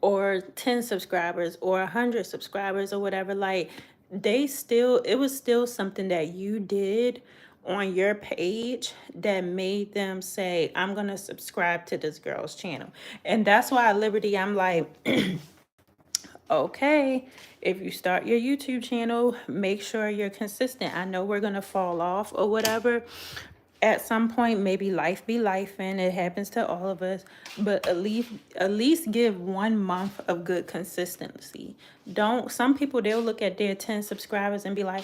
or 10 subscribers, or 100 subscribers, or whatever, like, it was still something that you did on your page that made them say, I'm gonna subscribe to this girl's channel. And that's why at Liberty, I'm like, okay, if you start your YouTube channel, make sure you're consistent. I know we're gonna fall off or whatever at some point. Maybe life be life, and it happens to all of us. But at least give 1 month of good consistency. Don't Some people, they'll look at their 10 subscribers and be like,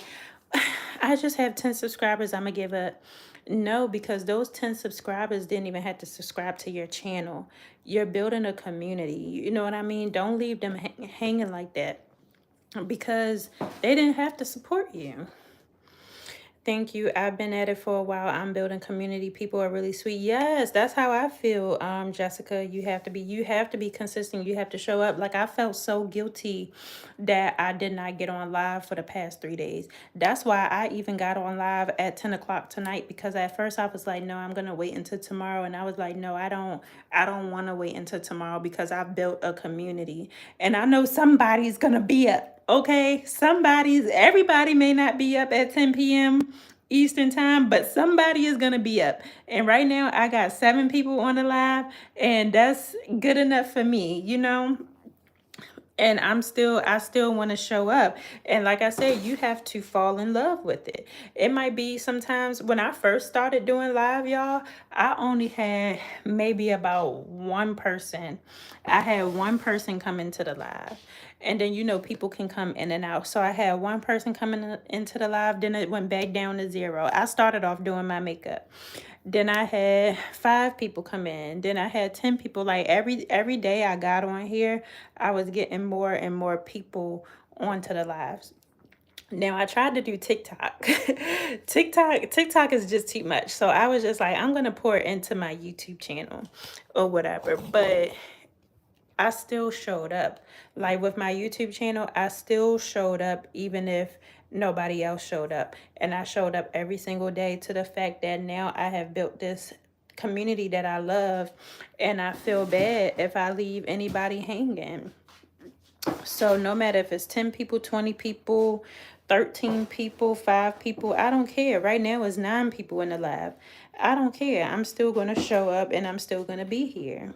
I just have 10 subscribers, I'm gonna give up. No, because those 10 subscribers didn't even have to subscribe to your channel. You're building a community. You know what I mean? Don't leave them hanging like that, because they didn't have to support you. Thank you. I've been at it for a while. I'm building community. People are really sweet. Yes, that's how I feel. Jessica, you have to be consistent. You have to show up. Like, I felt so guilty that I did not get on live for the past 3 days. That's why I even got on live at 10 o'clock tonight, because at first I was like, no, I'm gonna wait until tomorrow. And I was like, no, I don't wanna wait until tomorrow, because I've built a community. And I know somebody's gonna be up. Okay, everybody may not be up at 10 p.m. Eastern time, but somebody is gonna be up. And right now I got 7 people on the live, and that's good enough for me, you know? And I still want to show up. And like I said, you have to fall in love with it. It might be sometimes, when I first started doing live, y'all, I only had maybe about one person. I had one person come into the live. And then, you know, people can come in and out. So I had one person coming into the live, then it went back down to 0. I started off doing my makeup. Then I had 5 people come in. Then I had 10 people. Like, every day I got on here, I was getting more and more people onto the lives. Now, I tried to do TikTok. TikTok is just too much. So I was just like, I'm going to pour it into my YouTube channel or whatever. But I still showed up. Like, with my YouTube channel, I still showed up even if nobody else showed up. And I showed up every single day, to the fact that now I have built this community that I love, and I feel bad if I leave anybody hanging. So no matter if it's 10 people, 20 people, 13 people, 5 people, I don't care. Right now it's 9 people in the lab. I don't care. I'm still going to show up, and I'm still going to be here.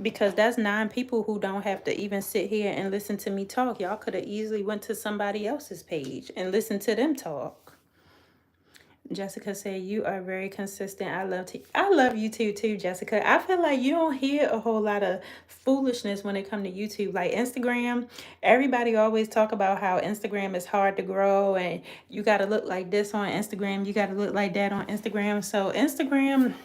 Because that's 9 people who don't have to even sit here and listen to me talk. Y'all could have easily went to somebody else's page and listened to them talk. Jessica said, "You are very consistent. I love YouTube too, Jessica. I feel like you don't hear a whole lot of foolishness when it comes to YouTube. Like Instagram, everybody always talk about how Instagram is hard to grow and you got to look like this on Instagram, you got to look like that on Instagram. So Instagram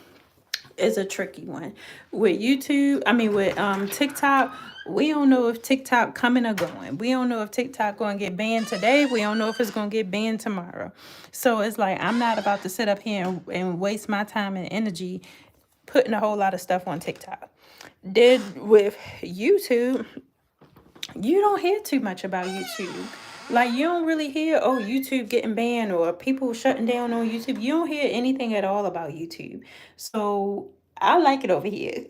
is a tricky one. With YouTube, I mean with TikTok, we don't know if TikTok coming or going. We don't know if TikTok going to get banned today. We don't know if it's going to get banned tomorrow. So it's like I'm not about to sit up here and waste my time and energy putting a whole lot of stuff on TikTok. Did with YouTube, you don't hear too much about YouTube. Like you don't really hear, oh, YouTube getting banned or people shutting down on YouTube. You don't hear anything at all about YouTube. So I like it over here.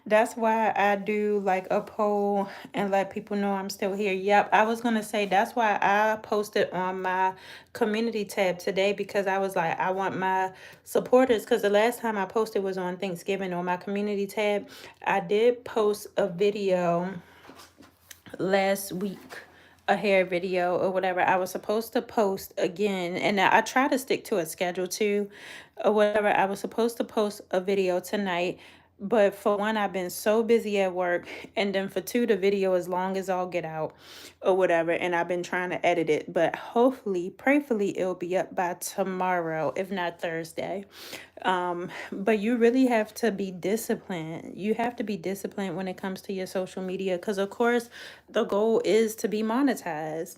That's why I do like a poll and let people know I'm still here. Yep, I was gonna say that's why I posted on my community tab today because I was like, I want my supporters. Because the last time I posted was on Thanksgiving on my community tab. I did post a video last week, a hair video or whatever. I was supposed to post again, and I try to stick to a schedule too, or whatever. I was supposed to post a video tonight, but for one, I've been so busy at work, and then for two, the video is long as all get out or whatever, and I've been trying to edit it, but hopefully, prayerfully, it'll be up by tomorrow, if not Thursday. But you really have to be disciplined. You have to be disciplined when it comes to your social media because, of course, the goal is to be monetized.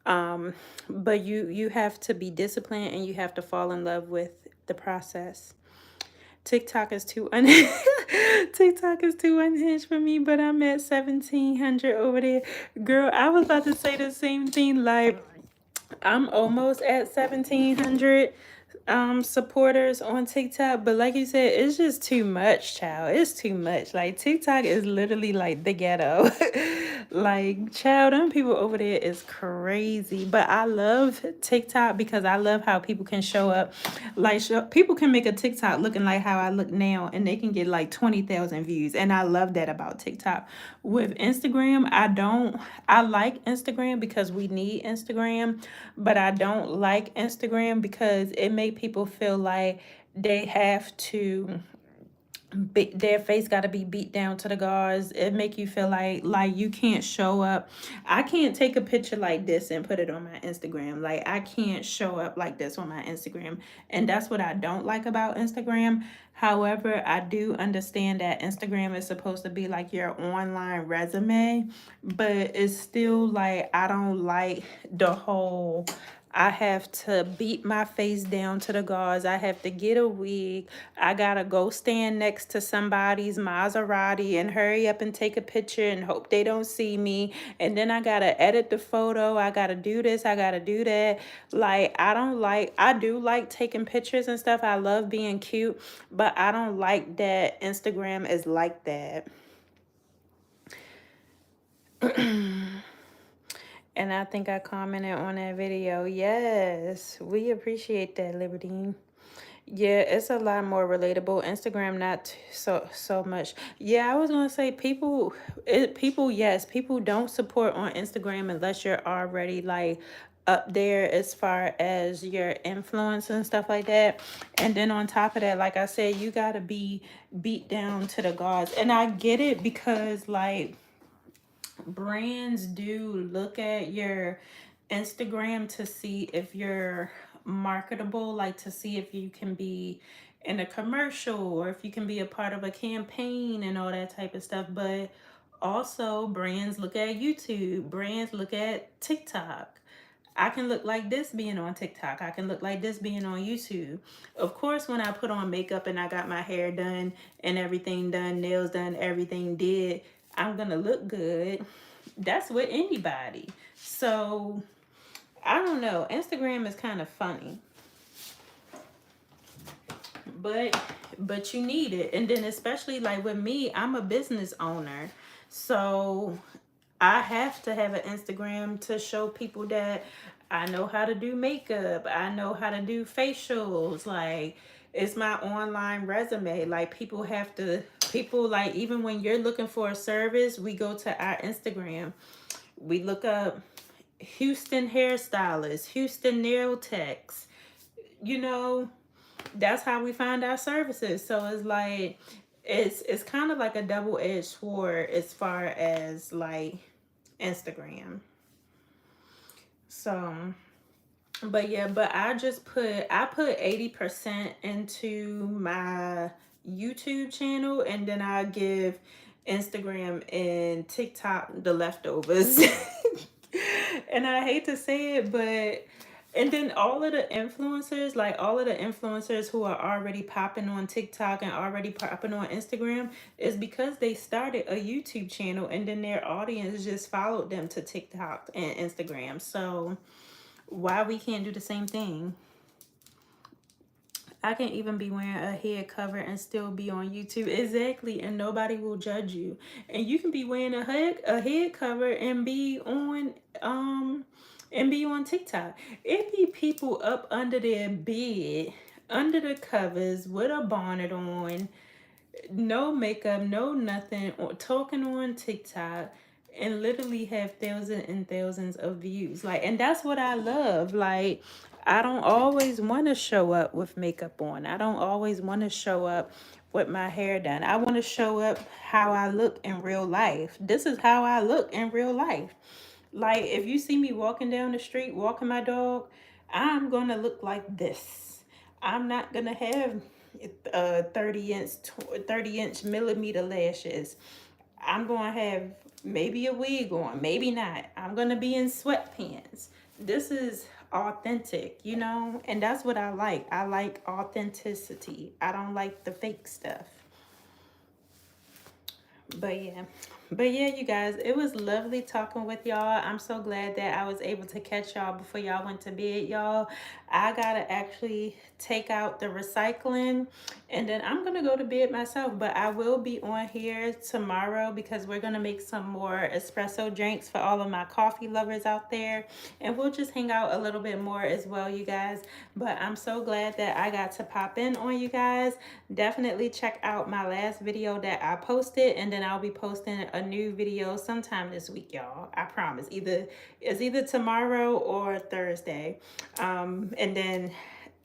But you have to be disciplined and you have to fall in love with the process. TikTok is too TikTok is too unhinged for me, but I'm at 1700 over there. Girl, I was about to say the same thing. Like I'm almost at 1700 supporters on TikTok, but like you said, it's just too much, child. It's too much. Like TikTok is literally like the ghetto. Like, child, them people over there is crazy. But I love TikTok because I love how people can show up. Like people can make a TikTok looking like how I look now and they can get like 20,000 views. And I love that about TikTok. With Instagram, I like Instagram because we need Instagram, but I don't like Instagram because it make people feel like they have to their face got to be beat down to the gauze. It make you feel like you can't show up. I can't take a picture like this and put it on my Instagram. Like I can't show up like this on my Instagram, and that's what I don't like about Instagram. However, I do understand that Instagram is supposed to be like your online resume, but it's still like I don't like the whole I have to beat my face down to the gauze. I have to get a wig. I gotta go stand next to somebody's Maserati and hurry up and take a picture and hope they don't see me. And then I gotta edit the photo. I gotta do this. I gotta do that. Like, I do like taking pictures and stuff. I love being cute, but I don't like that Instagram is like that. And I think I commented on that video. Yes, we appreciate that, Liberty. Yeah, it's a lot more relatable. Instagram not so much. Yeah, I was gonna say yes, people don't support on Instagram unless you're already like up there as far as your influence and stuff like that. And then on top of that, like I said, you gotta be beat down to the gods. And I get it because like brands do look at your Instagram to see if you're marketable, like to see if you can be in a commercial or if you can be a part of a campaign and all that type of stuff. But also, brands look at YouTube, brands look at TikTok. I can look like this being on TikTok. I can look like this being on YouTube. Of course, when I put on makeup and I got my hair done and everything done, nails done, everything did, I'm going to look good. That's with anybody. So, I don't know. Instagram is kind of funny. But you need it. And then especially like with me, I'm a business owner. So I have to have an Instagram to show people that I know how to do makeup. I know how to do facials. Like it's my online resume. Like people like even when you're looking for a service, we go to our Instagram. We look up Houston hairstylist, Houston nail techs, you know, that's how we find our services. So it's like it's kind of like a double-edged sword as far as like Instagram. So, but yeah, but I put 80% into my YouTube channel, and then I give Instagram and TikTok the leftovers. And I hate to say it, but and then all of the influencers, like all of the influencers who are already popping on TikTok and already popping on Instagram, is because they started a YouTube channel and then their audience just followed them to TikTok and Instagram. So why we can't do the same thing? I can even be wearing a head cover and still be on YouTube. Exactly, and nobody will judge you. And you can be wearing a head cover and be on TikTok. It be people up under their bed, under the covers with a bonnet on, no makeup, no nothing, or talking on TikTok, and literally have thousands and thousands of views. Like, and that's what I love. Like, I don't always want to show up with makeup on. I don't always want to show up with my hair done. I want to show up how I look in real life. This is how I look in real life. Like, if you see me walking down the street, walking my dog, I'm going to look like this. I'm not going to have 30-inch millimeter lashes. I'm going to have maybe a wig on, maybe not. I'm going to be in sweatpants. This is authentic, you know? And that's what I like. I like authenticity. I don't like the fake stuff. But yeah. But yeah, you guys, it was lovely talking with y'all. I'm so glad that I was able to catch y'all before y'all went to bed, y'all. I gotta actually take out the recycling and then I'm gonna go to bed myself. But I will be on here tomorrow because we're gonna make some more espresso drinks for all of my coffee lovers out there. And we'll just hang out a little bit more as well, you guys. But I'm so glad that I got to pop in on you guys. Definitely check out my last video that I posted, and then I'll be posting a new video sometime this week, y'all. I promise. It's either tomorrow or Thursday. And then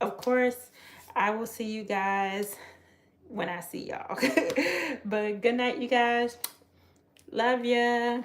of course I will see you guys when I see y'all. But good night, you guys. Love ya.